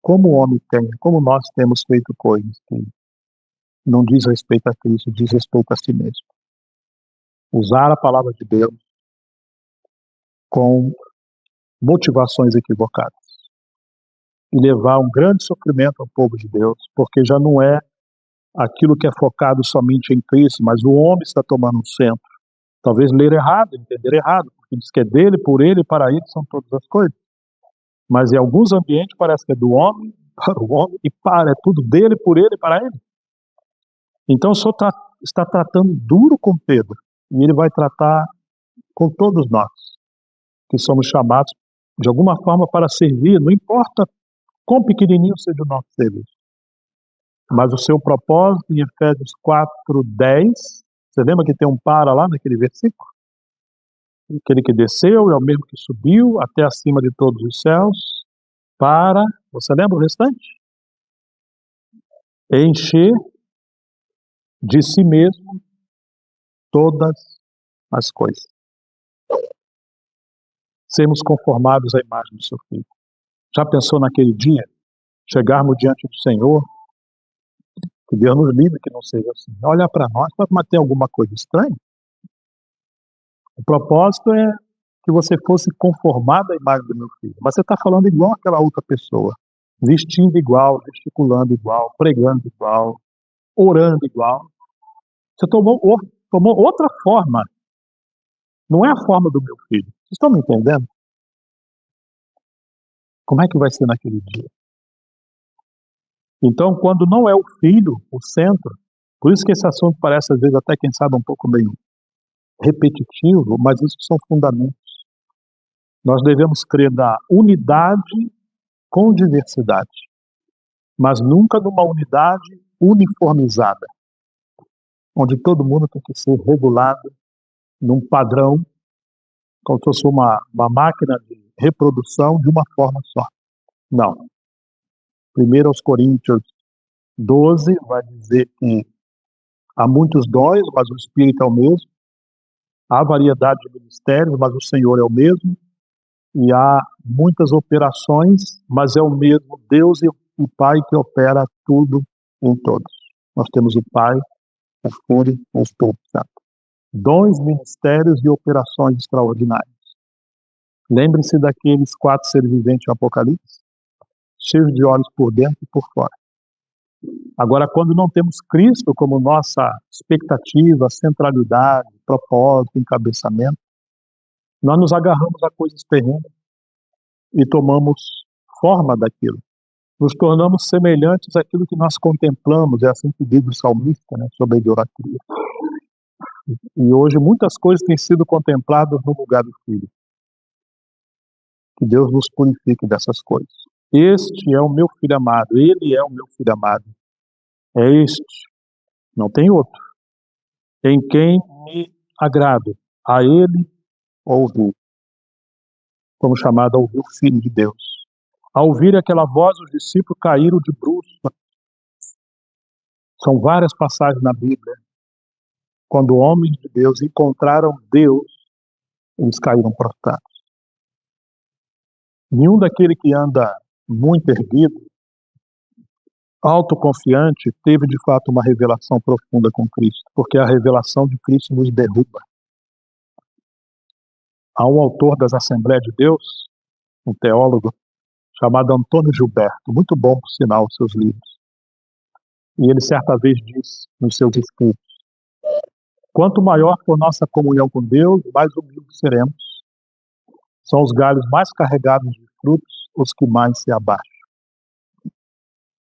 como o homem tem, como nós temos feito coisas que não diz respeito a Cristo, diz respeito a si mesmo. Usar a palavra de Deus com motivações equivocadas e levar um grande sofrimento ao povo de Deus, porque já não é aquilo que é focado somente em Cristo, mas o homem está tomando um centro. Talvez ler errado, entender errado, porque diz que é dele, por ele e para ele são todas as coisas. Mas em alguns ambientes parece que é do homem para o homem e para, é tudo dele, por ele e para ele. Então o Senhor está tratando duro com Pedro, e ele vai tratar com todos nós, que somos chamados de alguma forma para servir, não importa quão pequenininho seja o nosso serviço. Mas o seu propósito em Efésios 4:10, você lembra que tem um para lá naquele versículo? Aquele que desceu é o mesmo que subiu até acima de todos os céus, para, você lembra o restante? Encher de si mesmo todas as coisas. Sermos conformados à imagem do seu Filho. Já pensou naquele dia, chegarmos diante do Senhor, que Deus nos livre que não seja assim, olhar para nós, mas tem alguma coisa estranha? O propósito é que você fosse conformado à imagem do meu Filho, mas você está falando igual aquela outra pessoa, vestindo igual, gesticulando igual, pregando igual, orando igual. Você tomou outra forma, não é a forma do meu Filho. Vocês estão me entendendo? Como é que vai ser naquele dia? Então, quando não é o Filho o centro, por isso que esse assunto parece às vezes até, quem sabe, um pouco meio repetitivo, mas isso são fundamentos. Nós devemos crer na unidade com diversidade, mas nunca numa unidade uniformizada, onde todo mundo tem que ser regulado num padrão, como se fosse uma máquina de reprodução de uma forma só. Não. 1 Coríntios 12 vai dizer que há muitos dons, mas o Espírito é o mesmo. Há variedade de ministérios, mas o Senhor é o mesmo. E há muitas operações, mas é o mesmo Deus e o Pai que opera tudo em todos. Nós temos o Pai, o Filho e o Espírito Santo. Dons, ministérios e operações extraordinárias. Lembre-se daqueles 4 seres viventes do Apocalipse, cheios de olhos por dentro e por fora. Agora, quando não temos Cristo como nossa expectativa, centralidade, propósito, encabeçamento, nós nos agarramos a coisas terrenas e tomamos forma daquilo. Nos tornamos semelhantes àquilo que nós contemplamos, é assim que diz o salmista, né, sobre a idolatria. E hoje muitas coisas têm sido contempladas no lugar do Filho. Que Deus nos purifique dessas coisas. Este é o meu Filho amado, ele é o meu Filho amado. É este, não tem outro, em quem me agrado, a ele ouvir. Como chamado a ouvir o Filho de Deus. Ao ouvir aquela voz, os discípulos caíram de bruços. São várias passagens na Bíblia. Quando homens de Deus encontraram Deus, eles caíram prostrados. Nenhum daquele que anda muito erguido, autoconfiante, teve de fato uma revelação profunda com Cristo, porque a revelação de Cristo nos derruba. Há um autor das Assembleias de Deus, um teólogo, chamado Antônio Gilberto, muito bom por sinal os seus livros. E ele certa vez disse nos seus escritos: quanto maior for nossa comunhão com Deus, mais humildes seremos. São os galhos mais carregados de frutos os que mais se abaixam.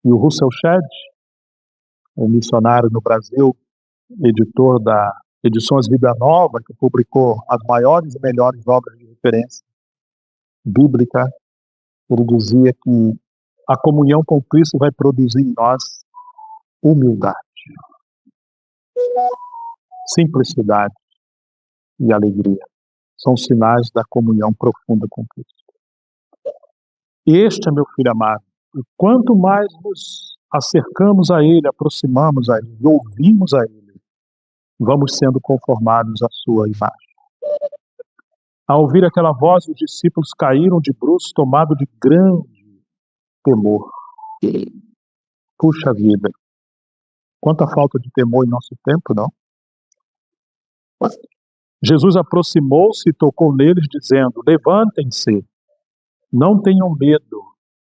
E o Russell Shedd, um missionário no Brasil, editor da Edições Vida Nova, que publicou as maiores e melhores obras de referência bíblica, ele dizia que a comunhão com Cristo vai produzir em nós humildade, simplicidade e alegria. São sinais da comunhão profunda com Cristo. Este é meu Filho amado. E quanto mais nos acercamos a Ele, aproximamos a Ele, ouvimos a Ele, vamos sendo conformados à sua imagem. Ao ouvir aquela voz, os discípulos caíram de bruços, tomados de grande temor. Puxa vida, quanta falta de temor em nosso tempo, não? Jesus aproximou-se e tocou neles, dizendo: levantem-se, não tenham medo.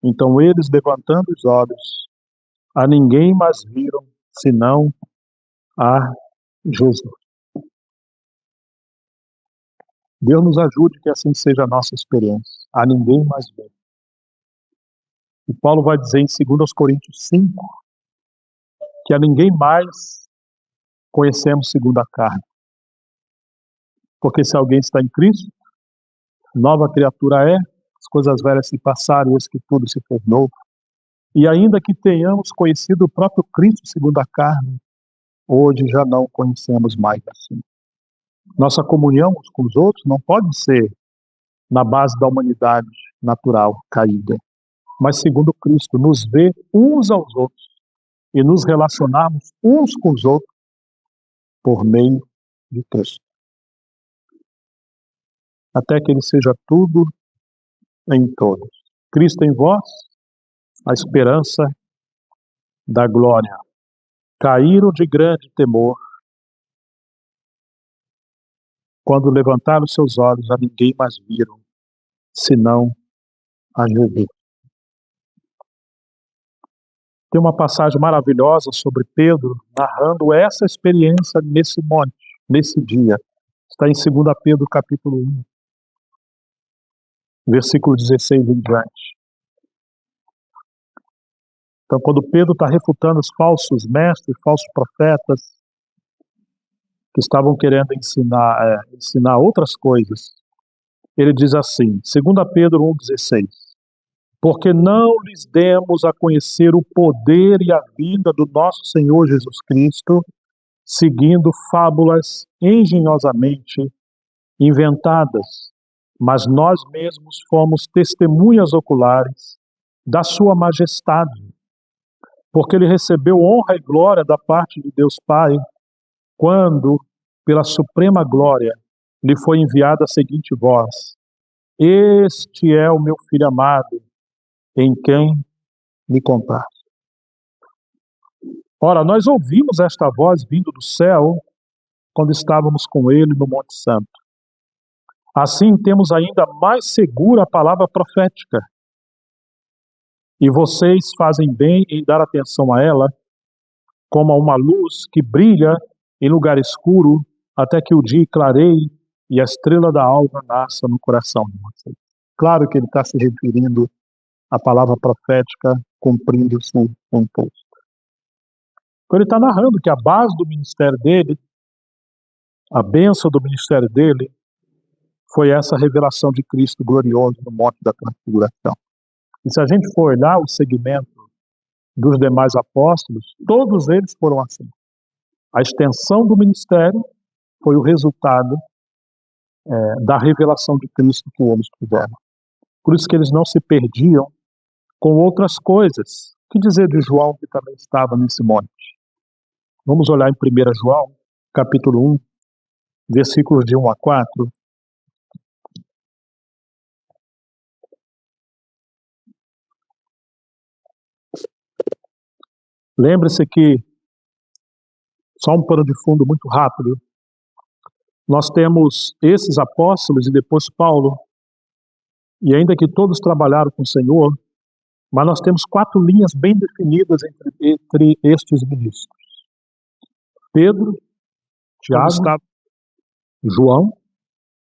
Então eles, levantando os olhos, a ninguém mais viram, senão a Jesus. Deus nos ajude que assim seja a nossa experiência. A ninguém mais ver, E Paulo vai dizer em 2 Coríntios 5 que a ninguém mais conhecemos segundo a carne. Porque se alguém está em Cristo, nova criatura é, as coisas velhas se passaram, eis que tudo se fez novo. E ainda que tenhamos conhecido o próprio Cristo segundo a carne, hoje já não conhecemos mais assim. Nossa comunhão uns com os outros não pode ser na base da humanidade natural caída, mas segundo Cristo, nos ver uns aos outros e nos relacionarmos uns com os outros por meio de Cristo. Até que Ele seja tudo em todos. Cristo em vós, a esperança da glória. Caíram de grande temor. Quando levantaram seus olhos, a ninguém mais viram, senão a Jesus. Tem uma passagem maravilhosa sobre Pedro, narrando essa experiência nesse monte, nesse dia. Está em 2 Pedro, capítulo 1, versículo 16 em diante. Então, quando Pedro está refutando os falsos mestres, falsos profetas, que estavam querendo ensinar outras coisas, ele diz assim, 2 Pedro 1,16, porque não lhes demos a conhecer o poder e a vinda do nosso Senhor Jesus Cristo, seguindo fábulas engenhosamente inventadas, mas nós mesmos fomos testemunhas oculares da sua majestade, porque ele recebeu honra e glória da parte de Deus Pai, quando, pela suprema glória, lhe foi enviada a seguinte voz: este é o meu Filho amado, em quem me compraste. Ora, nós ouvimos esta voz vindo do céu quando estávamos com ele no Monte Santo. Assim temos ainda mais segura a palavra profética. E vocês fazem bem em dar atenção a ela, como a uma luz que brilha em lugar escuro, até que o dia clareie e a estrela da alva nasça no coração de vocês. Claro que ele está se referindo à palavra profética cumprindo-se em Cristo. Então ele está narrando que a base do ministério dele, a bênção do ministério dele, foi essa revelação de Cristo glorioso no Monte da Transfiguração. E se a gente for olhar o segmento dos demais apóstolos, todos eles foram assim. A extensão do ministério foi o resultado da revelação de Cristo que eles tiveram. Por isso que eles não se perdiam com outras coisas. O que dizer de João, que também estava nesse monte? Vamos olhar em 1 João, capítulo 1, versículos de 1 a 4. Lembre-se que, só um pano de fundo muito rápido, nós temos esses apóstolos e depois Paulo, e ainda que todos trabalharam com o Senhor, mas nós temos 4 linhas bem definidas entre estes ministros. Pedro, Tiago, João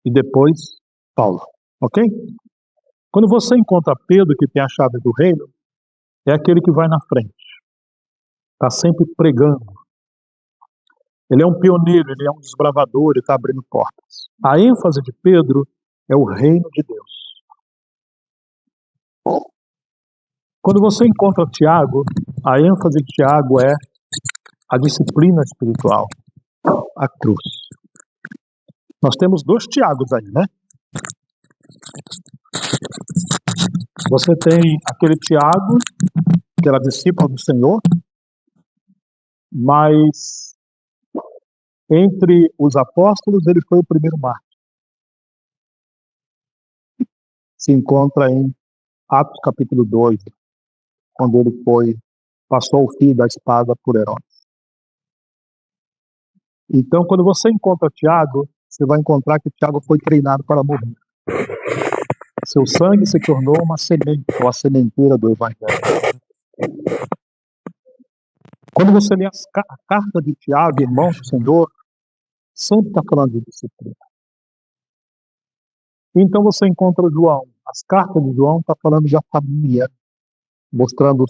e depois Paulo. Ok? Quando você encontra Pedro, que tem a chave do reino, é aquele que vai na frente. Está sempre pregando. Ele é um pioneiro, ele é um desbravador, ele está abrindo portas. A ênfase de Pedro é o reino de Deus. Quando você encontra Tiago, a ênfase de Tiago é a disciplina espiritual, a cruz. Nós temos 2 Tiagos aí, né? Você tem aquele Tiago, que era discípulo do Senhor, mas entre os apóstolos ele foi o primeiro mártir. Se encontra em Atos capítulo 2, quando ele passou o fio da espada por Herodes. Então, quando você encontra Tiago, você vai encontrar que Tiago foi treinado para morrer. Seu sangue se tornou uma semente, ou a sementeira do Evangelho. Quando você lê a carta de Tiago, irmãos do Senhor, sempre está falando de disciplina. Então você encontra João. As cartas de João estão falando de família, mostrando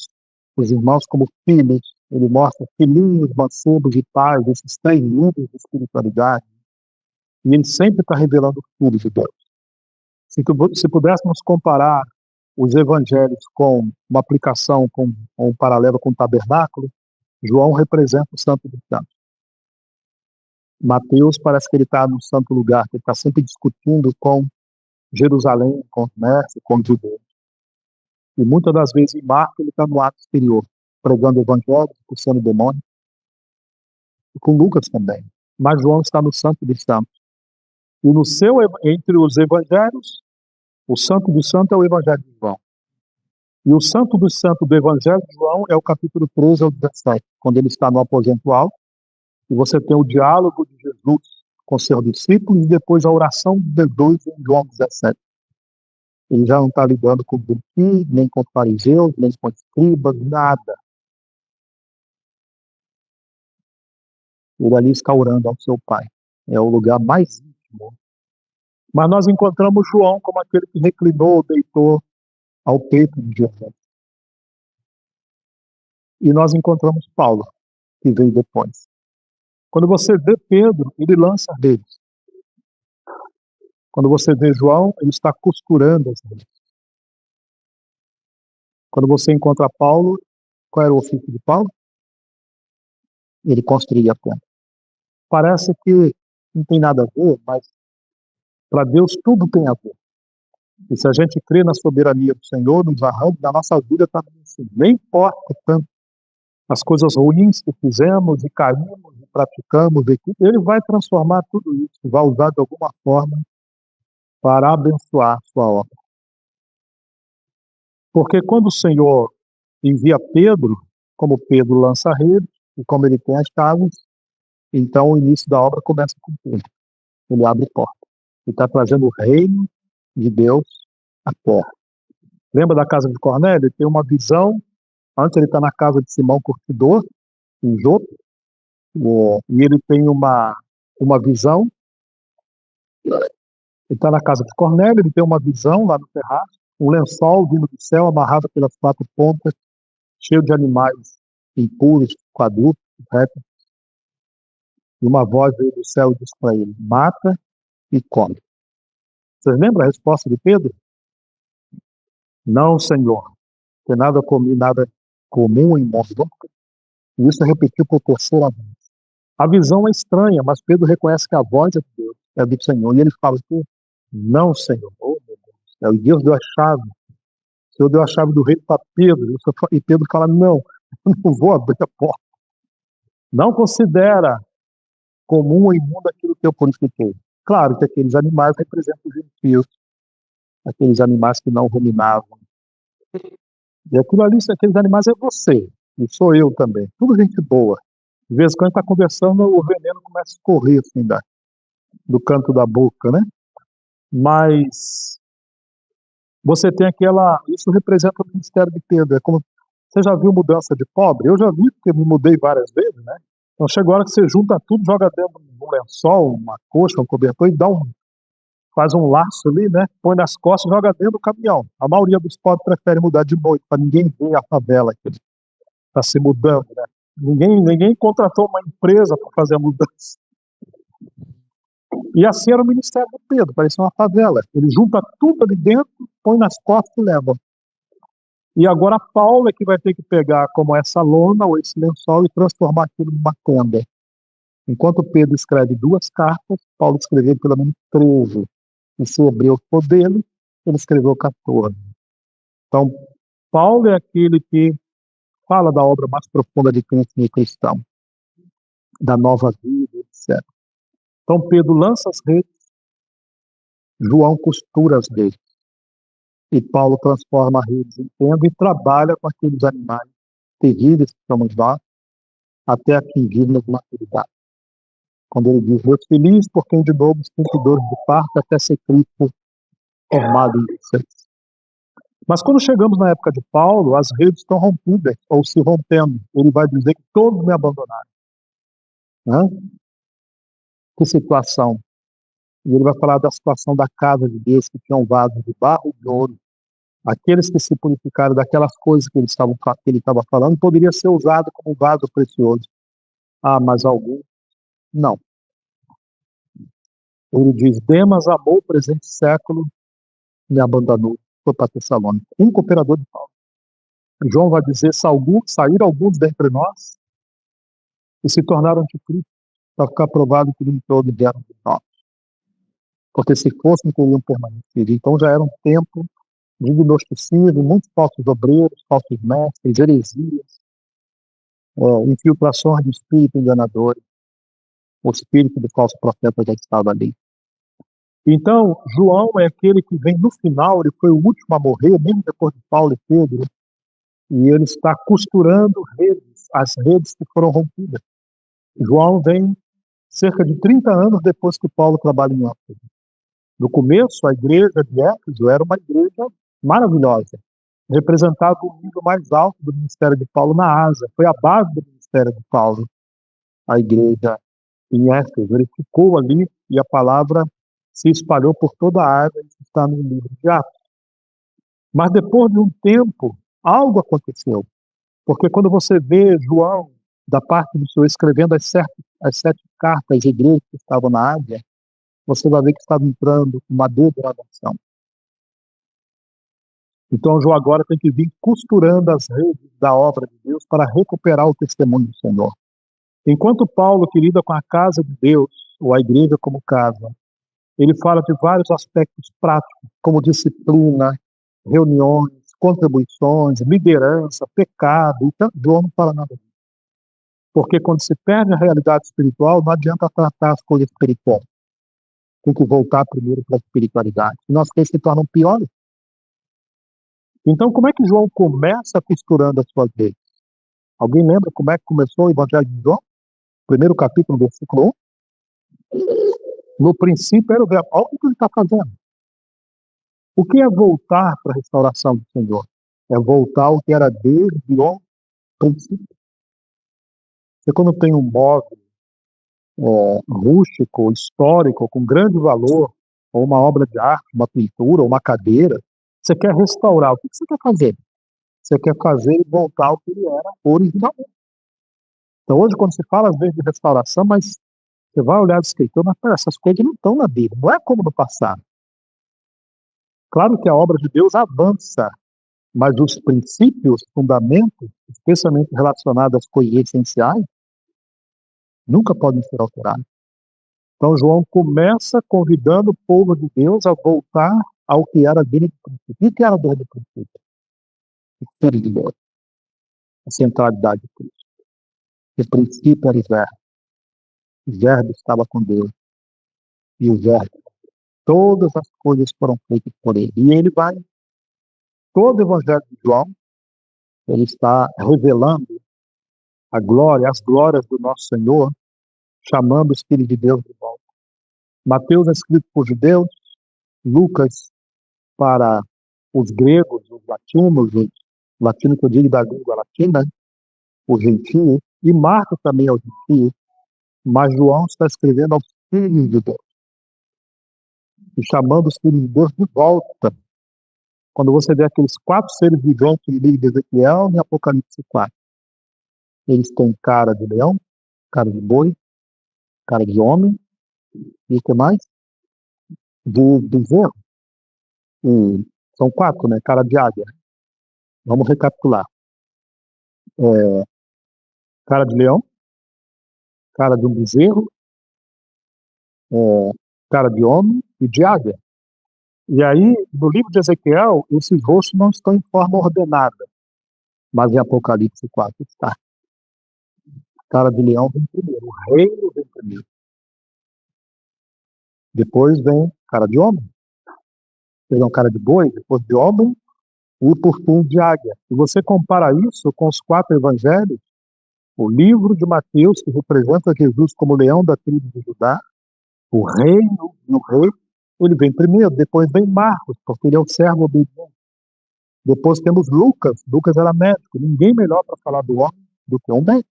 os irmãos como filhos. Ele mostra filhinhos, mancebos e pais, esses três níveis de espiritualidade. E ele sempre está revelando o Filho de Deus. Se pudéssemos comparar os evangelhos com uma aplicação, com um paralelo com o tabernáculo, João representa o Santo dos Santos. Mateus parece que ele está no santo lugar, que ele está sempre discutindo com Jerusalém, com Mestre, com Judeu. E muitas das vezes em Marcos ele está no ato exterior, pregando o evangelho, expulsando demônios, e com Lucas também. Mas João está no Santo dos Santos. E entre os evangelhos, o Santo dos Santos é o Evangelho de João. E o Santo dos Santos do Evangelho de João é o capítulo 13 ao 17, quando ele está no aposento alto, e você tem o diálogo de Jesus com seus discípulos, e depois a oração de Jesus em João 17. Ele já não está lidando com o grupi, nem com os fariseus, nem com os escribas, nada. Ele ali está orando ao seu Pai. É o lugar mais íntimo. Mas nós encontramos João como aquele que reclinou, deitou ao peito de Jesus. E nós encontramos Paulo, que veio depois. Quando você vê Pedro, ele lança redes. Quando você vê João, ele está costurando as redes. Quando você encontra Paulo, qual era o ofício de Paulo? Ele construía a ponte. Parece que não tem nada a ver, mas para Deus tudo tem a ver. E se a gente crê na soberania do Senhor, nos arranjos da nossa vida, está assim. Nem importa tanto as coisas ruins que fizemos e caímos e praticamos, ele vai transformar tudo isso, vai usar de alguma forma para abençoar a sua obra. Porque quando o Senhor envia Pedro, como Pedro lança a rede, e como ele tem as chaves, então o início da obra começa com Pedro. Ele abre porta. Ele está trazendo o reino de Deus à terra. Lembra da casa de Cornélio? Ele tem uma visão. Antes ele está na casa de Simão Curtidor, em Jope, e ele tem uma visão. Ele está na casa de Cornélio, ele tem uma visão lá no terraço, um lençol vindo do céu, amarrado pelas quatro pontas, cheio de animais impuros, quadrúpedes, répteis. E uma voz veio do céu e disse para ele: mata e come. Vocês lembram a resposta de Pedro? Não, Senhor, tem nada comi, nada comum em nós. E isso é repetir por terceira vez. A visão é estranha, mas Pedro reconhece que a voz é de Deus, é do Senhor. E ele fala assim: não, Senhor, oh, meu Deus, e Deus deu a chave. O Senhor deu a chave do reino para Pedro. E Pedro fala: não, eu não vou abrir a porta. Não considera comum ou imundo aquilo que eu purifiquei. Claro que aqueles animais representam os gentios, aqueles animais que não ruminavam. E aquilo ali, aqueles animais é você, e sou eu também. Tudo gente boa. De vez em quando a gente está conversando, o veneno começa a escorrer assim, do canto da boca, né? Mas você tem isso representa o ministério de Pedro. É como, você já viu mudança de pobre? Eu já vi, porque me mudei várias vezes, né? Então chega a hora que você junta tudo, joga dentro de um lençol, uma coxa, um cobertor e faz um laço ali, né? Põe nas costas e joga dentro do caminhão. A maioria dos pobres prefere mudar de noite, para ninguém ver a favela que está se mudando, né? Ninguém contratou uma empresa para fazer a mudança. E assim era o ministério do Pedro, parecia uma favela. Ele junta tudo ali dentro, põe nas costas e leva. E agora Paulo é que vai ter que pegar como essa lona ou esse lençol e transformar aquilo numa tenda. Enquanto Pedro escreve 2 cartas, Paulo escreveu pelo menos 13. E se Hebreus for dele, ele escreveu 14. Então, Paulo é aquele que fala da obra mais profunda de crescimento cristão, da nova vida, etc. Então, Pedro lança as redes, João costura as redes. E Paulo transforma a redes em tenda e trabalha com aqueles animais terríveis que somos nós, até atingirmos maturidade. Quando ele diz: eu feliz por quem de novo sinto dores de parto até ser Cristo formado em vocês. Mas quando chegamos na época de Paulo, as redes estão rompidas, ou se rompendo. Ele vai dizer que todos me abandonaram. Que situação! E ele vai falar da situação da casa de Deus, que tinha um vaso de barro e de ouro, Aqueles que se purificaram daquelas coisas que ele estava falando, poderia ser usado como vaso precioso. Ah, mas alguns, não. Ele diz, Demas amou o presente século, me abandonou, foi para Tessalônica. Um cooperador de Paulo. João vai dizer, saíram alguns dentre nós e se tornaram anticristo, para ficar provado que nem todos vieram de nós. Porque se fossem, teriam permanecido. Então já era um tempo de gnosticismo, muitos falsos obreiros, falsos mestres, heresias, infiltrações de espírito enganadores. O espírito do falso profeta já estava ali. Então, João é aquele que vem no final, ele foi o último a morrer, mesmo depois de Paulo e Pedro, e ele está costurando as redes que foram rompidas. João vem cerca de 30 anos depois que Paulo trabalha em Éfeso. No começo, a igreja de Éfeso era uma igreja maravilhosa, representava o nível mais alto do ministério de Paulo na Ásia, foi a base do ministério de Paulo, a igreja em Éfeso. Ele ficou ali e a palavra se espalhou por toda a área, isso está no livro de Atos. Mas depois de um tempo, algo aconteceu, porque quando você vê João, da parte do Senhor, escrevendo as 7 cartas de igreja que estavam na Ásia, você vai ver que estava entrando uma degradação. Então João agora tem que vir costurando as redes da obra de Deus para recuperar o testemunho do Senhor. Enquanto Paulo, que lida com a casa de Deus, ou a igreja como casa, ele fala de vários aspectos práticos, como disciplina, reuniões, contribuições, liderança, pecado, então João não fala nada disso. Porque quando se perde a realidade espiritual, não adianta tratar as coisas espirituais. Tem que voltar primeiro para a espiritualidade. Senão as coisas se tornam piores. Então, como é que João começa costurando as suas redes? Alguém lembra como é que começou o Evangelho de João? Primeiro capítulo, versículo 1. No princípio era o verbo. Olha o que ele está fazendo. O que é voltar para a restauração do Senhor? É voltar ao que era desde o princípio. Você quando tem um móvel rústico, histórico, com grande valor, ou uma obra de arte, uma pintura, ou uma cadeira, você quer restaurar. O que você quer fazer? Você quer fazer e voltar ao que ele era originalmente. Então hoje, quando se fala às vezes de restauração, mas você vai olhar do escritor, mas essas coisas não estão na Bíblia, não é como no passado. Claro que a obra de Deus avança, mas os princípios, fundamentos, especialmente relacionados às coisas essenciais, nunca podem ser alterados. Então João começa convidando o povo de Deus a voltar ao que era dele do princípio. E o que era dele do princípio? O Filho de Deus. A centralidade de Cristo. O princípio era o verbo. O verbo estava com Deus. E o verbo. Todas as coisas foram feitas por ele. E ele vai. Todo o Evangelho de João, ele está revelando a glória, as glórias do nosso Senhor, chamando os filhos de Deus de volta. Mateus é escrito por judeus, Lucas para os gregos, os latinos que eu digo da língua latina, os gentios, e Marcos também aos gentios, mas João está escrevendo aos filhos de Deus, e chamando os filhos de Deus de volta. Quando você vê aqueles 4 seres viventes no livro de Ezequiel e Apocalipse 4, eles têm cara de leão, cara de boi, cara de homem, e o que mais? De bezerro. São 4, né? Cara de águia. Vamos recapitular. Cara de leão, cara de um bezerro, cara de homem e de águia. E aí, no livro de Ezequiel, esses rostos não estão em forma ordenada, mas em Apocalipse 4 está. Cara de leão vem primeiro, o reino vem primeiro. Depois vem cara de homem, perdão, cara de boi, depois de homem, e por fim de águia. E você compara isso com os 4 evangelhos, o livro de Mateus, que representa Jesus como leão da tribo de Judá, o reino e o rei, ele vem primeiro, depois vem Marcos, porque ele é o servo obediente. Depois temos Lucas era médico, ninguém melhor para falar do homem do que um médico.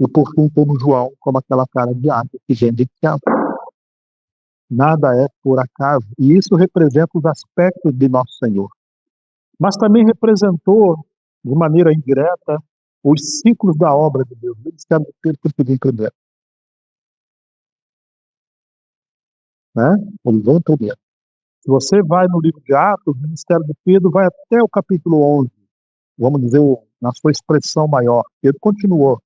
E por fim temos João, como aquela cara de águia que vem de céu. Nada é por acaso, e isso representa os aspectos de nosso Senhor. mas também representou, de maneira indireta, os ciclos da obra de Deus. O ministério de Pedro foi em primeiro, né? Ele vem primeiro. Se você vai no livro de Atos, o ministério de Pedro vai até o capítulo 11, vamos dizer, na sua expressão maior. Pedro continuou.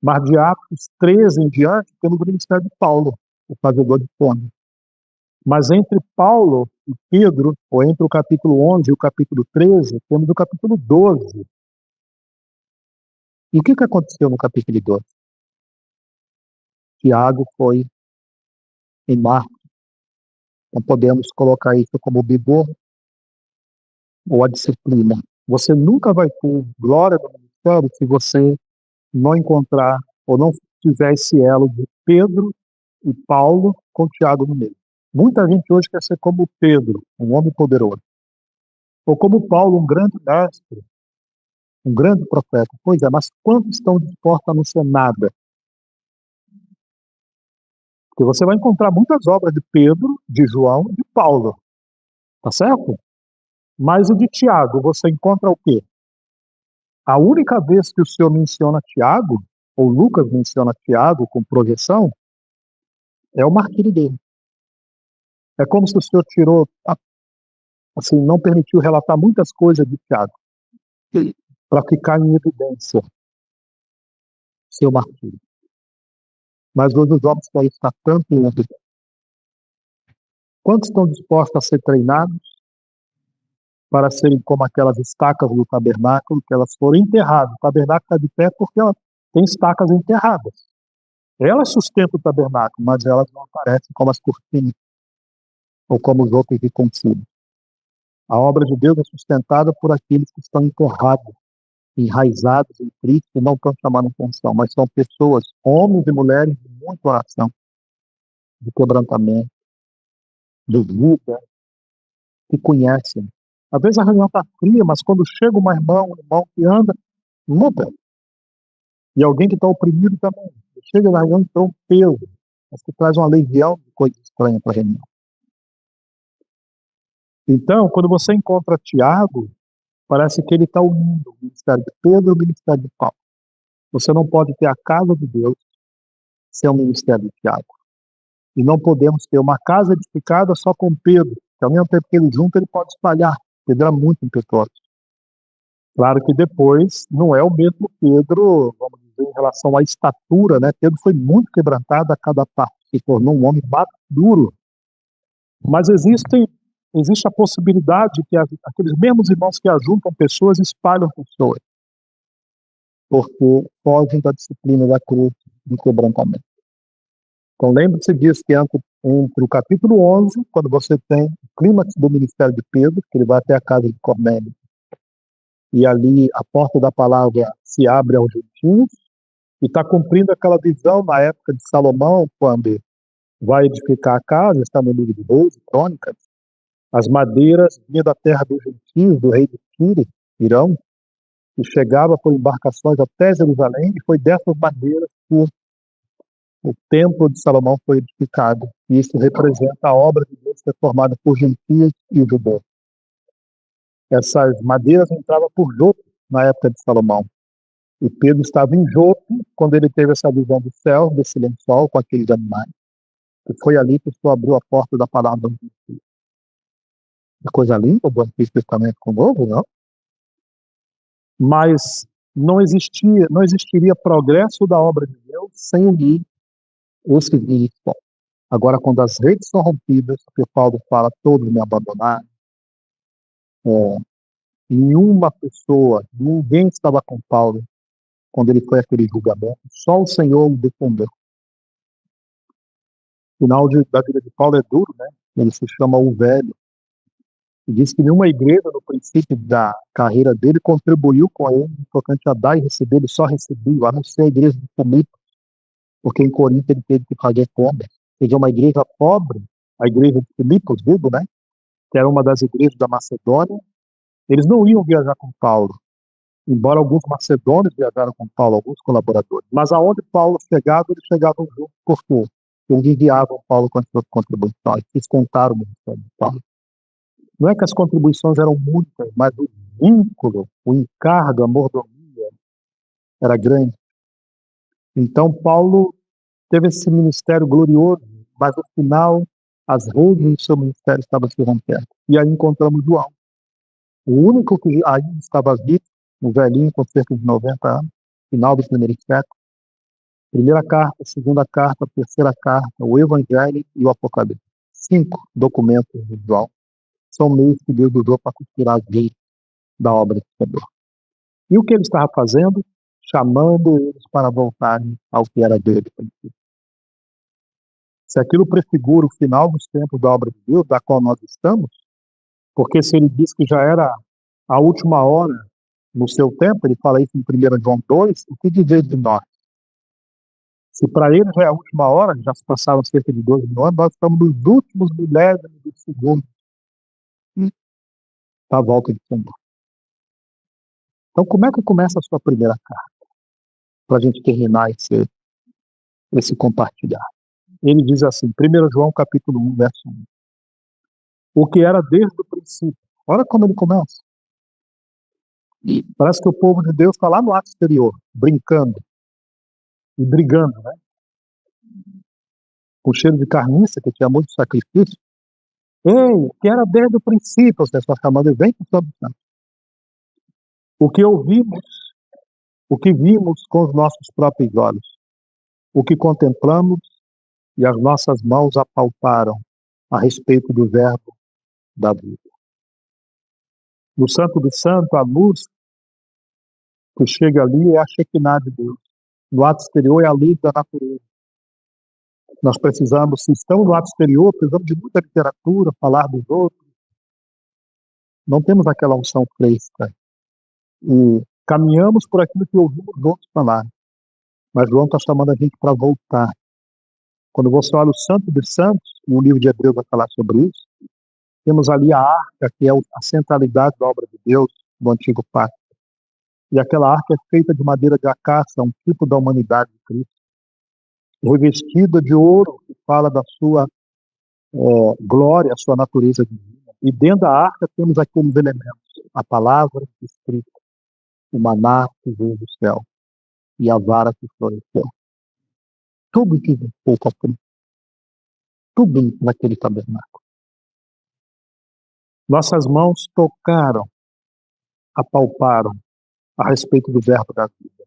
Mas de Atos 13 em diante, temos o ministério de Paulo, o fazedor de fome. Mas entre Paulo e Pedro, ou entre o capítulo 11 e o capítulo 13, temos o capítulo 12. E o que aconteceu no capítulo 12? Tiago foi em Marcos. Não podemos colocar isso como vigor ou a disciplina. Você nunca vai ter glória no ministério se você não encontrar ou não tiver esse elo de Pedro e Paulo com Tiago no meio. Muita gente hoje quer ser como Pedro, um homem poderoso. Ou como Paulo, um grande mestre, um grande profeta. Pois é, mas quantos estão dispostos a não ser nada? Porque você vai encontrar muitas obras de Pedro, de João e de Paulo. Tá certo? Mas o de Tiago, você encontra o quê? A única vez que o Senhor menciona Tiago, ou Lucas menciona Tiago com projeção, é o martírio dele. É como se o Senhor tirou, assim, não permitiu relatar muitas coisas de Tiago, para ficar em evidência seu martírio. Mas hoje os homens querem estar tanto em evidência. Quantos estão dispostos a ser treinados para serem como aquelas estacas do tabernáculo, que elas foram enterradas? O tabernáculo está de pé porque ela tem estacas enterradas. Elas sustentam o tabernáculo, mas elas não aparecem como as cortinas ou como os outros utensílios. A obra de Deus é sustentada por aqueles que estão enterrados, enraizados em Cristo e não estão chamando atenção, mas são pessoas, homens e mulheres de muita oração, de quebrantamento, de vida, que conhecem. Às vezes a reunião está fria, mas quando chega um irmão que anda, muda. E alguém que está oprimido também. Chega na reunião e tem um peso, mas que traz uma legião de coisa estranha para a reunião. Então, quando você encontra Tiago, parece que ele está unindo o ministério de Pedro e o ministério de Paulo. Você não pode ter a casa de Deus sem o ministério de Tiago. E não podemos ter uma casa edificada só com Pedro, que ao mesmo tempo que ele junta, ele pode espalhar. Pedro era muito impetuoso. Claro que depois não é o mesmo Pedro, vamos dizer, em relação à estatura, né? Pedro foi muito quebrantado a cada parte, se tornou um homem maduro. Mas existe a possibilidade de que aqueles mesmos irmãos que ajuntam pessoas espalham pessoas, porque fogem da disciplina da cruz de quebrantamento. Então lembre-se disso, que entre o capítulo 11, quando você tem o clímax do ministério de Pedro, que ele vai até a casa de Cornélio, e ali a porta da palavra se abre aos gentios, e está cumprindo aquela visão na época de Salomão, quando vai edificar a casa, está no livro de Reis, Crônicas, as madeiras vinham da terra dos gentios, do rei de Tiro, Irão, e chegava por embarcações até Jerusalém, e foi dessas madeiras que o templo de Salomão foi edificado. E isso representa a obra de Deus que é formada por gentios e judeus. Essas madeiras entravam por Jope na época de Salomão. E Pedro estava em Jope quando ele teve essa visão do céu, desse lençol com aqueles animais. E foi ali que o Senhor abriu a porta da palavra do Senhor. Que coisa linda, o Antigo Testamento com o Novo, não? Mas não existiria progresso da obra de Deus sem unir os que vivem. Agora, quando as redes são rompidas, porque Paulo fala, todos me abandonaram, nenhuma pessoa, ninguém estava com Paulo quando ele foi aquele julgamento, só o Senhor o defendeu. O final da vida de Paulo é duro, né? Ele se chama o Velho. E diz que nenhuma igreja, no princípio da carreira dele, contribuiu com ele, no tocante a dar e receber, ele só recebeu, a não ser a igreja de Filipos, porque em Corinto ele teve que fazer compras. Ele é uma igreja pobre, a igreja de Filipos, digo, né? Que era uma das igrejas da Macedônia. Eles não iam viajar com Paulo, embora alguns macedônios viajaram com Paulo, alguns colaboradores. Mas aonde Paulo chegava, eles chegavam juntos. Por quê? Eles enviavam Paulo com as suas contribuições, sustentaram o ministério de Paulo. Não é que as contribuições eram muitas, mas o vínculo, o encargo, a mordomia era grande. Então, Paulo teve esse ministério glorioso, mas no final, as redes do seu ministério estavam se rompendo. E aí encontramos João, o único que ainda estava vivo, um velhinho com cerca de 90 anos, final do primeiro século. Primeira carta, segunda carta, terceira carta, o Evangelho e o Apocalipse. 5 documentos de João são meios que Deus usou para costurar as leis da obra do Senhor. E o que ele estava fazendo? Chamando eles para voltarem ao que era dele. Se aquilo prefigura o final dos tempos da obra de Deus, da qual nós estamos, porque se ele diz que já era a última hora no seu tempo, ele fala isso em 1 João 2, o que dizer de nós? Se para ele já é a última hora, já se passaram cerca de 12 mil anos, nós estamos nos últimos milésimos de segundos da volta de Senhor. Então, como é que começa a sua primeira carta? Para a gente terminar esse compartilhar. Ele diz assim, 1 João capítulo 1, verso 1. O que era desde o princípio. Olha como ele começa. E parece que o povo de Deus está lá no ato exterior, brincando e brigando, né? Com cheiro de carniça, que tinha muito sacrifício. Ei, o que era desde o princípio, você está chamando, vem com o santo. O que ouvimos, o que vimos com os nossos próprios olhos, o que contemplamos e as nossas mãos apalparam a respeito do verbo da vida. No Santo do Santo, a luz que chega ali é a Shekinah de Deus. No ato exterior é a luz da natureza. Nós precisamos, se estamos no ato exterior, precisamos de muita literatura, falar dos outros. Não temos aquela unção fresca. E caminhamos por aquilo que ouvimos os outros falar. Mas João está chamando a gente para voltar. Quando você olha o Santo dos Santos, e o livro de Hebreus vai falar sobre isso, temos ali a arca, que é a centralidade da obra de Deus do Antigo Pacto. E aquela arca é feita de madeira de acácia, um tipo da humanidade de Cristo. Revestida de ouro, que fala da sua glória, a sua natureza divina. E dentro da arca temos aqueles elementos, a palavra escrita, o maná que veio do céu e a vara que floresceu. Tudo que veio para Cristo. Tudo naquele tabernáculo. Nossas mãos tocaram, apalparam a respeito do verbo da vida.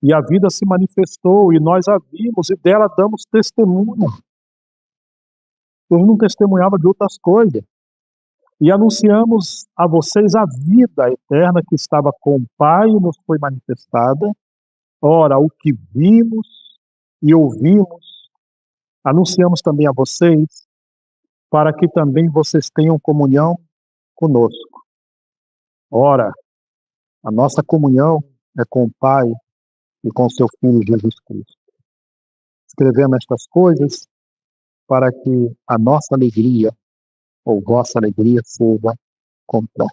E a vida se manifestou e nós a vimos e dela damos testemunho. Eu não testemunhava de outras coisas. E anunciamos a vocês a vida eterna que estava com o Pai e nos foi manifestada. Ora, o que vimos e ouvimos, anunciamos também a vocês, para que também vocês tenham comunhão conosco. Ora, a nossa comunhão é com o Pai e com seu Filho Jesus Cristo. Escrevemos estas coisas para que a nossa alegria, ou vossa alegria, seja completa.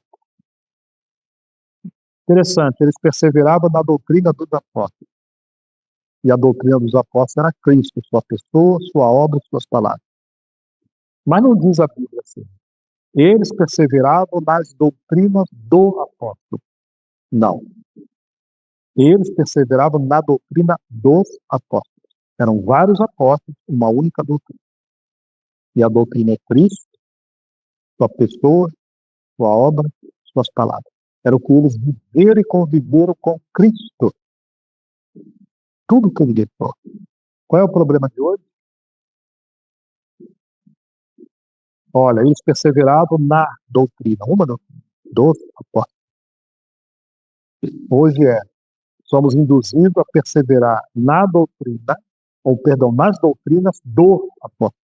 Interessante, eles perseveravam na doutrina dos apóstolos. E a doutrina dos apóstolos era Cristo, sua pessoa, sua obra e suas palavras. Mas não diz a Bíblia assim. Eles perseveravam nas doutrinas do apóstolo. Não. Eles perseveravam na doutrina dos apóstolos. Eram vários apóstolos, uma única doutrina. E a doutrina é Cristo, sua pessoa, sua obra, suas palavras. Era o que eles viveram e conviveram com Cristo. Tudo que ele deixou. Qual é o problema de hoje? Olha, eles perseveravam na doutrina, uma doutrina, dos apóstolos. Hoje somos induzidos a perseverar na doutrina, nas doutrinas do apóstolo.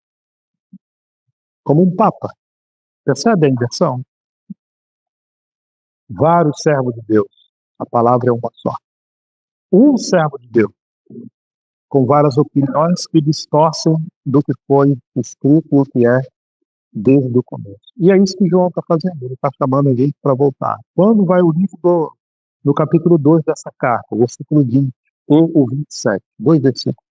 Como um papa. Percebe a inversão? Vários servos de Deus. A palavra é uma só. Um servo de Deus, com várias opiniões que distorcem do que foi escrito e o que é desde o começo. E é isso que João está fazendo. Ele está chamando a gente para voltar. Quando vai o livro no capítulo 2 dessa carta, o versículo 20 ou o 27, 2 versículos.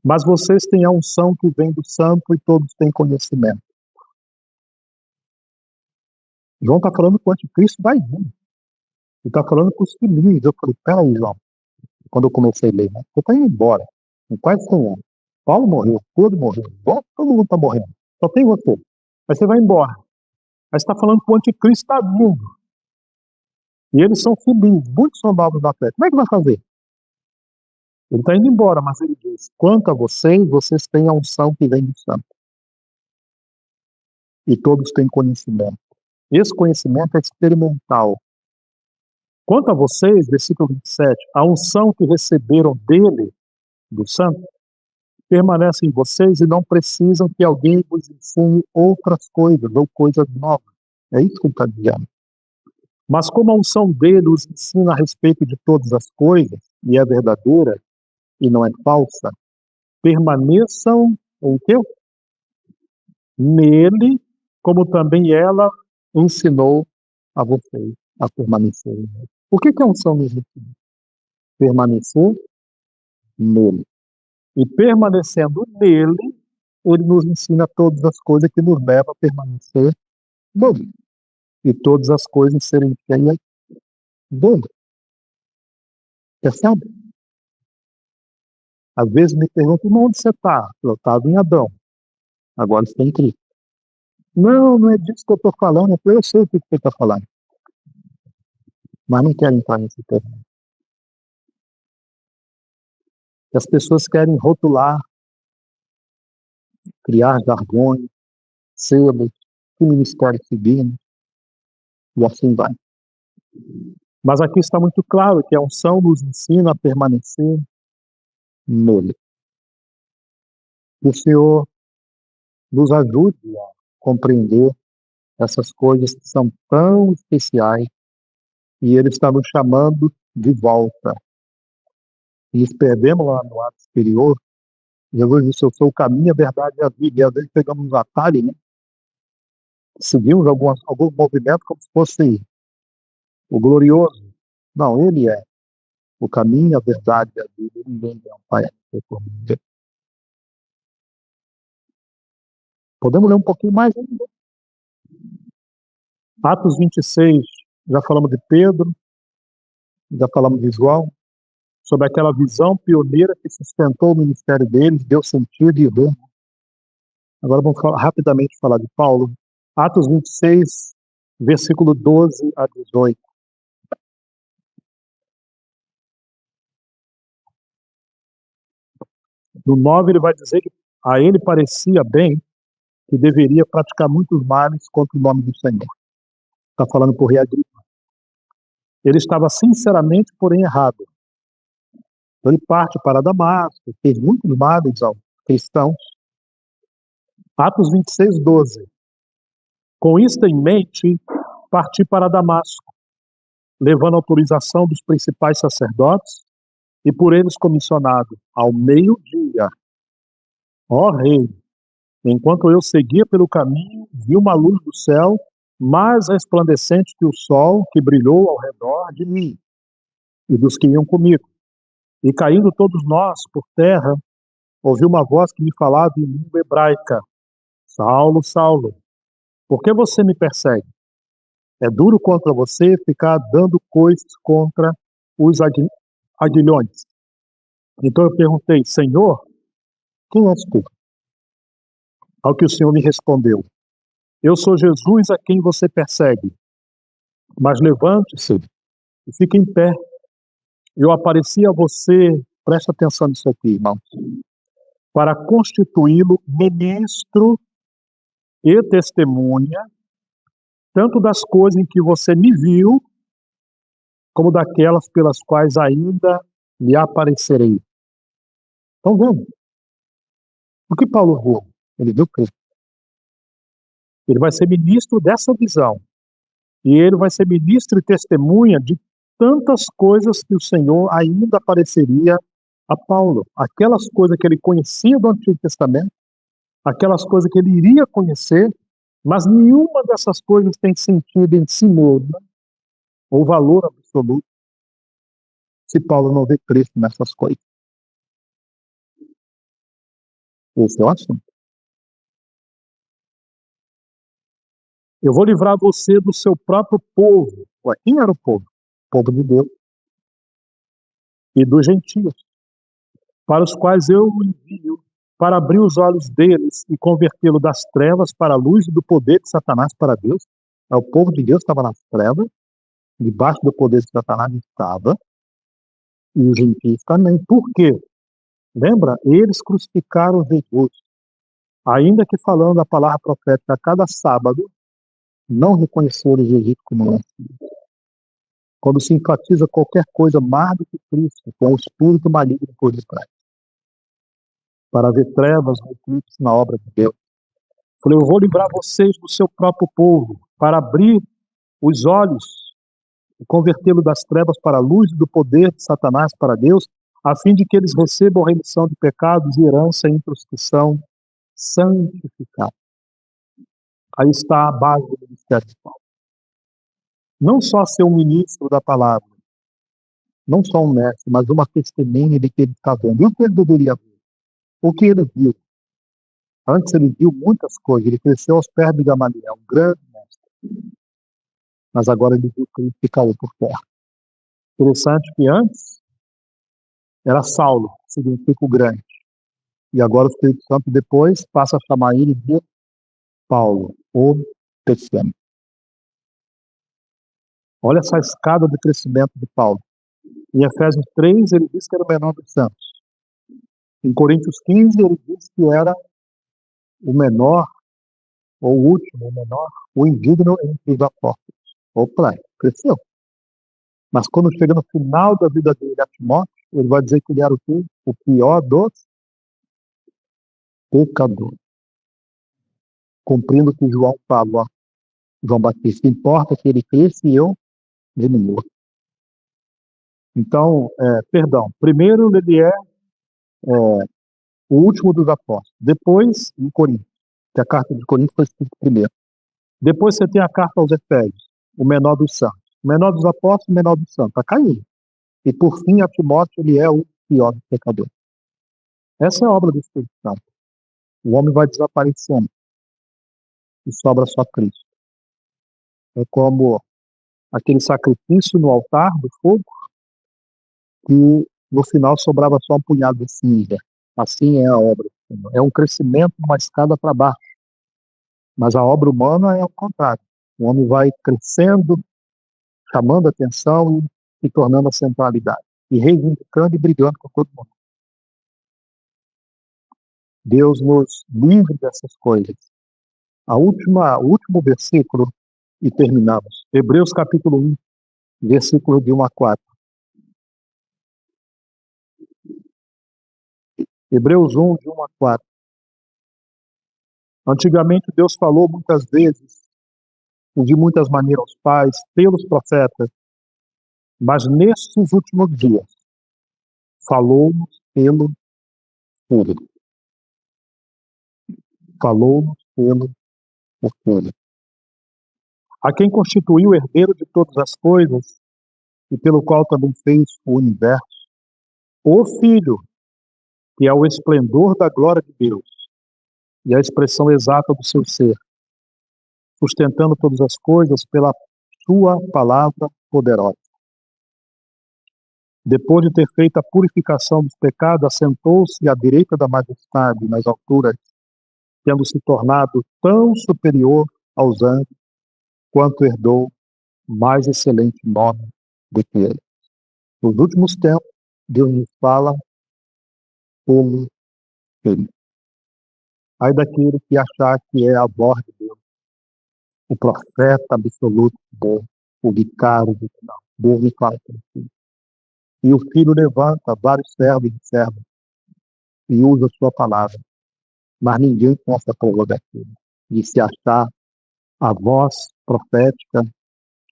Mas vocês têm a unção que vem do santo e todos têm conhecimento. João está falando que o anticristo vai vir. Ele está falando com os filhinhos. Eu falei, peraí, João. Quando eu comecei a ler, né? Você está indo embora. Com quase 100 anos. Paulo morreu, todo morreu. Bom, todo mundo está morrendo. Só tem você. Aí você vai embora. Aí você está falando que o anticristo está vindo. E eles são filhinhos. Muitos são novos na fé. Como é que vai fazer? Ele está indo embora, mas ele diz, quanto a vocês, vocês têm a unção que vem do santo. E todos têm conhecimento. Esse conhecimento é experimental. Quanto a vocês, versículo 27, a unção que receberam dele, do santo, permanece em vocês e não precisam que alguém vos ensine outras coisas ou coisas novas. É isso que ele está dizendo. Mas como a unção dele os ensina a respeito de todas as coisas, e é verdadeira e não é falsa, permaneçam em quê? Nele, como também ela ensinou a vocês a permanecerem nele. O que a unção nos ensina? Permanecer nele. E permanecendo nele, ele nos ensina todas as coisas que nos levam a permanecer nele. E todas as coisas serem cheias dele. Percebe? Às vezes me perguntam, onde você está? Eu estava em Adão. Agora você está em Cristo. Não é disso que eu estou falando. Eu sei o que você está falando. Mas não quero entrar nesse tema. As pessoas querem rotular, criar jargões, selos, que ministério seguindo, e assim vai. Mas aqui está muito claro que a unção nos ensina a permanecer nele. Que o Senhor nos ajude a compreender essas coisas que são tão especiais e Ele está nos chamando de volta. E nos perdemos lá no ato superior. Jesus disse, eu sou o caminho, a verdade e a vida. E às vezes pegamos um atalho, né? Seguimos alguns movimentos como se fosse o glorioso. Não, Ele é o caminho, a verdade e a vida. Ninguém é um pai. Podemos ler um pouquinho mais ainda. Atos 26, já falamos de Pedro, já falamos de João, sobre aquela visão pioneira que sustentou o ministério deles, deu sentido e rumo. Agora vamos rapidamente falar de Paulo. Atos 26, versículo 12 a 18. No 9 ele vai dizer que a ele parecia bem que deveria praticar muitos males contra o nome do Senhor. Está falando por rei Agripa. Ele estava sinceramente, porém errado. Então ele parte para Damasco, fez muitos males aos cristãos. Atos 26, 12. Com isto em mente, parti para Damasco, levando autorização dos principais sacerdotes e por eles comissionado. Ao meio-dia, ó rei, enquanto eu seguia pelo caminho, vi uma luz do céu, mais resplandecente que o sol, que brilhou ao redor de mim e dos que iam comigo. E caindo todos nós por terra, ouvi uma voz que me falava em língua hebraica: Saulo, Saulo, por que você me persegue? É duro contra você ficar dando coisas contra os aguilhões. Então eu perguntei, Senhor, quem és tu? Ao que o Senhor me respondeu, eu sou Jesus a quem você persegue. Mas levante-se e fique em pé. Eu apareci a você, preste atenção nisso aqui, irmãos, para constituí-lo ministro e testemunha, tanto das coisas em que você me viu, como daquelas pelas quais ainda lhe aparecerei. Estão vendo? O que Paulo viu? Ele viu Cristo. Ele vai ser ministro dessa visão. E ele vai ser ministro e testemunha de tantas coisas que o Senhor ainda apareceria a Paulo. Aquelas coisas que ele conhecia do Antigo Testamento, aquelas coisas que ele iria conhecer, mas nenhuma dessas coisas tem sentido em si mesma ou valor absoluto se Paulo não vê Cristo nessas coisas. Esse é o assunto. Eu vou livrar você do seu próprio povo. Ué, quem era o povo? O povo de Deus. E dos gentios, para os quais eu o envio, para abrir os olhos deles e convertê-lo das trevas para a luz e do poder de Satanás para Deus. O povo de Deus estava nas trevas, debaixo do poder de Satanás estava, e os gentios também. Por quê? Lembra? Eles crucificaram Jesus. Ainda que falando a palavra profética a cada sábado, não reconheceram Jesus como Messias. Quando se enfatiza qualquer coisa mais do que Cristo, com o espírito maligno por detrás, para ver trevas no eclipse na obra de Deus. Falei, eu vou livrar vocês do seu próprio povo, para abrir os olhos e convertê-lo das trevas para a luz e do poder de Satanás para Deus, a fim de que eles recebam remissão de pecados e herança entre os que são santificados. Aí está a base do ministério de Paulo. Não só ser um ministro da palavra, não só um mestre, mas uma testemunha de que ele está vendo. E o que ele deveria ver? O que ele viu? Antes ele viu muitas coisas, ele cresceu aos pés de Gamaliel, um grande mestre. Mas agora ele viu Cristo e caiu por terra. Interessante que antes era Saulo, que significa o grande. E agora o Espírito Santo depois passa a chamar ele de Paulo, o pequeno. Olha essa escada de crescimento de Paulo. Em Efésios 3, ele diz que era o menor dos santos. Em Coríntios 15, ele diz que era o menor, ou o último, o menor, o indigno entre os apóstolos. Opa, cresceu. Mas quando chega no final da vida dele, a Timóteo, ele vai dizer que ele era o quê? O pior dos pecadores. Cumprindo o que João falou, João Batista, importa que ele cresça e eu diminua. Então, primeiro ele é o último dos apóstolos. Depois, em Coríntios, que a carta de Coríntios foi escrita primeiro. Depois você tem a carta aos Efésios, o menor dos santos. O menor dos apóstolos, o menor dos santos. Está caindo. E por fim, a Timóteo, ele é o pior dos pecadores. Essa é a obra do Espírito Santo. O homem vai desaparecendo e sobra só Cristo. É como aquele sacrifício no altar do fogo, que no final sobrava só um punhado de cinza. Assim é a obra do Senhor. É um crescimento, uma escada para baixo. Mas a obra humana é o contrário. O homem vai crescendo, chamando a atenção e se tornando a centralidade. E reivindicando e brigando com todo mundo. Deus nos livre dessas coisas. O último versículo, e terminamos. Hebreus capítulo 1, versículo de 1 a 4. Hebreus 1, de 1 a 4. Antigamente Deus falou muitas vezes, e de muitas maneiras aos pais, pelos profetas, mas nestes últimos dias, falou-nos pelo Filho. Falou-nos pelo Filho. A quem constituiu o herdeiro de todas as coisas, e pelo qual também fez o universo, o Filho, que é o esplendor da glória de Deus, e a expressão exata do seu ser, sustentando todas as coisas pela sua palavra poderosa. Depois de ter feito a purificação dos pecados, assentou-se à direita da majestade nas alturas, tendo se tornado tão superior aos anjos, quanto herdou mais excelente nome do que ele. Nos últimos tempos, Deus nos fala pelo Filho. Ai daquele que achar que é a voz de Deus, o profeta absoluto de Deus, o vicário de Deus. Deus me fala pelo Filho. E o Filho levanta vários servos e servas e usa a sua palavra. Mas ninguém com essa prerrogativa de se achar a voz profética,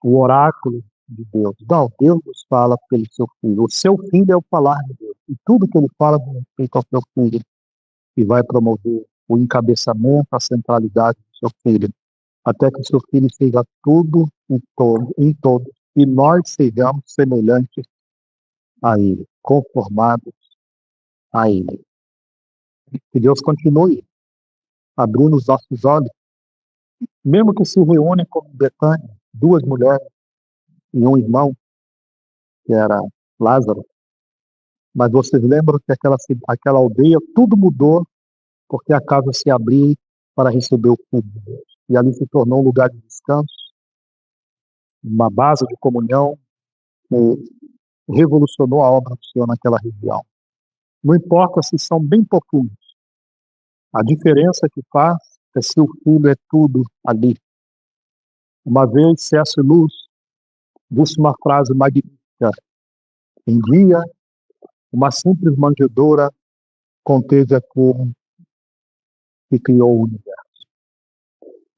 o oráculo de Deus. Não, Deus nos fala pelo seu Filho. O seu Filho é o falar de Deus. E tudo que ele fala diz respeito ao seu Filho. E vai promover o encabeçamento, a centralidade do seu Filho. Até que o seu Filho seja tudo em todo. E nós sejamos semelhantes a ele, conformados a ele. Que Deus continue abrindo os nossos olhos Mesmo que se reúnem como em Betânia, 2 mulheres e um irmão, que era Lázaro, mas vocês lembram que aquela aldeia, tudo mudou porque a casa se abriu para receber o Filho de Deus. E ali se tornou um lugar de descanso, uma base de comunhão, que revolucionou a obra do Senhor naquela região. Não importa se são bem pouquinhos, a diferença que faz é se o Filho é tudo ali. Uma vez, C.S. Lewis disse uma frase magnífica: em dia, uma simples manjedoura conteve aquele que criou o universo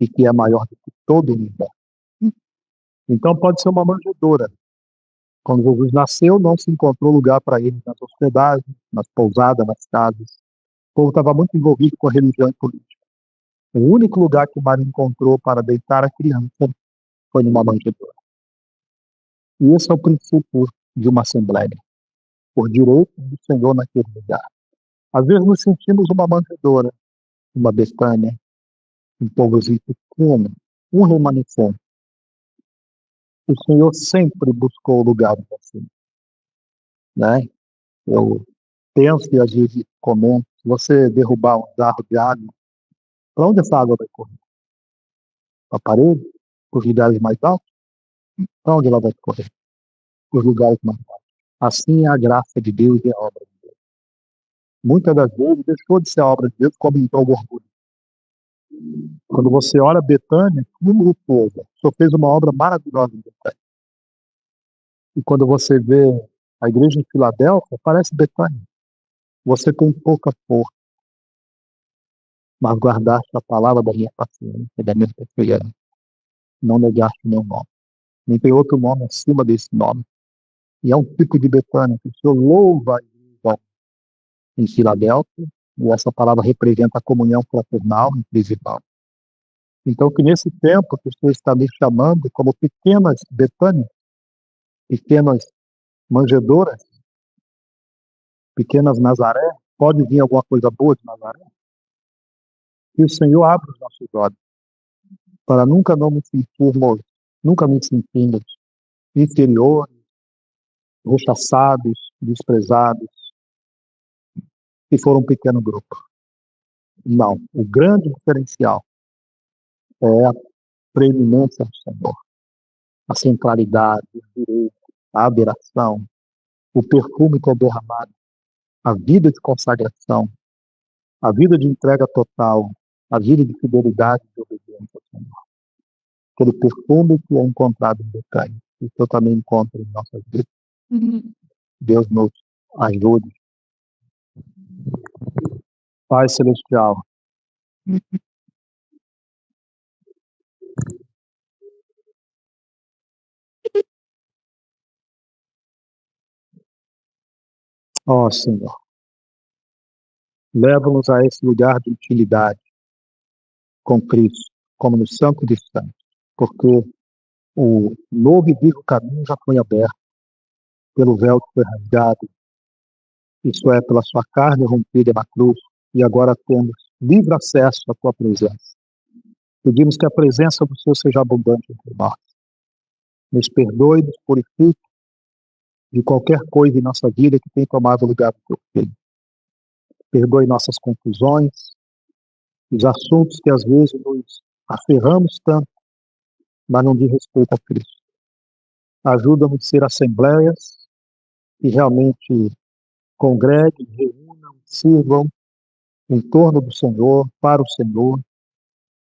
e que é maior do que todo o universo. Então pode ser uma manjedoura. Quando Jesus nasceu, não se encontrou lugar para ele nas hospedagens, nas pousadas, nas casas. O povo estava muito envolvido com a religião e política. O único lugar que Maria encontrou para deitar a criança foi numa manjedoura. E esse é o princípio de uma assembleia, por direito do Senhor naquele lugar. Às vezes nos sentimos uma manjedoura, uma Betânia, um povozinho pequeno, um remanescente. O Senhor sempre buscou o lugar de você, né? Eu penso e às vezes comento, se você derrubar um jarro de água, para onde essa água vai correr? Para a parede? Para os lugares mais altos? Para onde ela vai correr? Para os lugares mais altos. Assim é a graça de Deus e a obra de Deus. Muitas das vezes deixou de ser a obra de Deus como entrou o orgulho. Quando você olha Betânia, como o povo, só fez uma obra maravilhosa em Betânia. E quando você vê a igreja em Filadélfia, parece Betânia. Você tem pouca força, mas guardaste a palavra da minha paciência, da minha perseverança. Não negaste o meu nome. Nem tem outro nome acima desse nome. E é um tipo de Betânia que o Senhor louva a igreja em Filadélfia, e essa palavra representa a comunhão fraternal entre os irmãos. Então, que nesse tempo que o Senhor está me chamando como pequenas Betânias, pequenas manjedoras, pequenas Nazaré, pode vir alguma coisa boa de Nazaré? Que o Senhor abra os nossos olhos para nunca me sentirmos inferiores, rechaçados, desprezados, se for um pequeno grupo. Não, o grande diferencial é a preeminência do Senhor, a centralidade, o direito, a adoração, o perfume que é derramado, a vida de consagração, a vida de entrega total, a vida de fidelidade e de obediência ao Senhor. Aquele perfume que é encontrado em Betânia, e que eu também encontro em nossas vidas. Deus nos ajude. Pai Celestial, ó Senhor, leva-nos a esse lugar de intimidade com Cristo, como no Santo dos Santos, porque o novo e vivo caminho já foi aberto pelo véu que foi rasgado, isso é, pela sua carne rompida na cruz, e agora temos livre acesso à tua presença. Pedimos que a presença do Senhor seja abundante entre nós. Nos perdoe, nos purifique de qualquer coisa em nossa vida que tenha tomado o lugar do teu filho. Perdoe nossas confusões, os assuntos que às vezes nos aferramos tanto, mas não diz respeito a Cristo. Ajuda-nos a ser assembleias que realmente congreguem, reúnam, sirvam em torno do Senhor, para o Senhor,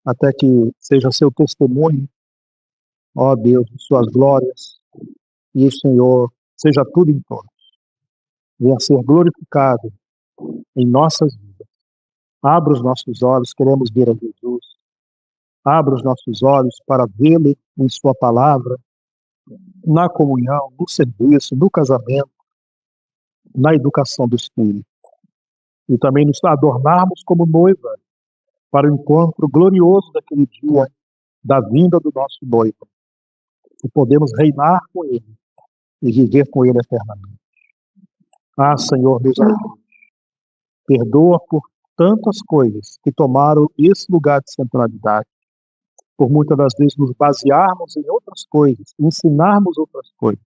até que seja seu testemunho, ó Deus, de suas glórias, e o Senhor seja tudo em todos. Venha ser glorificado em nossas vidas. Abra os nossos olhos, queremos ver a Jesus. Abra os nossos olhos para vê-lo em sua palavra, na comunhão, no serviço, no casamento, na educação dos filhos. E também nos adornarmos como noiva para o encontro glorioso daquele dia da vinda do nosso noivo. E podemos reinar com ele e viver com ele eternamente. Ah, Senhor, Deus amado, perdoa por tantas coisas que tomaram esse lugar de centralidade. por muitas das vezes nos basearmos em outras coisas, ensinarmos outras coisas.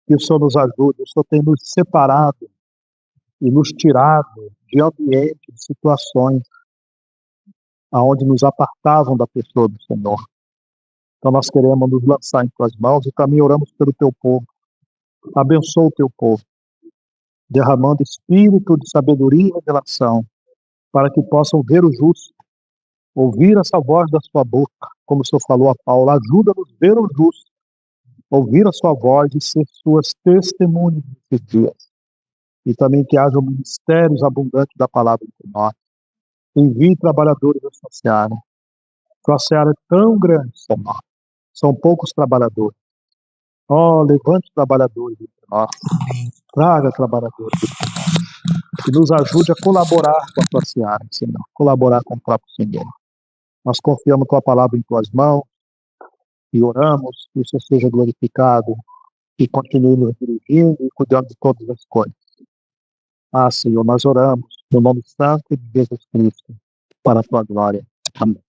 Que o Senhor nos ajude. O Senhor tem nos separado e nos tirado de ambientes, de situações aonde nos apartavam da pessoa do Senhor. Então nós queremos nos lançar em tuas mãos e também oramos pelo teu povo. Abençoa o teu povo, derramando espírito de sabedoria e revelação, para que possam ver o justo, ouvir essa voz da sua boca, como o Senhor falou a Paulo. Ajuda-nos a ver o justo, ouvir a sua voz e ser suas testemunhas nesses dias. E também que haja ministérios abundantes da palavra entre nós. Envie trabalhadores da sua seara. Sua seara é tão grande, Senhor. São poucos trabalhadores. Levante trabalhadores entre nós. Traga trabalhadores. Que nos ajude a colaborar com a tua seara, Senhor. Colaborar com o próprio Senhor. Nós confiamos tua palavra em tuas mãos e oramos que o Senhor seja glorificado e continue nos dirigindo e cuidando de todas as coisas. Senhor, nós oramos no nome santo de Jesus Cristo, para a tua glória. Amém.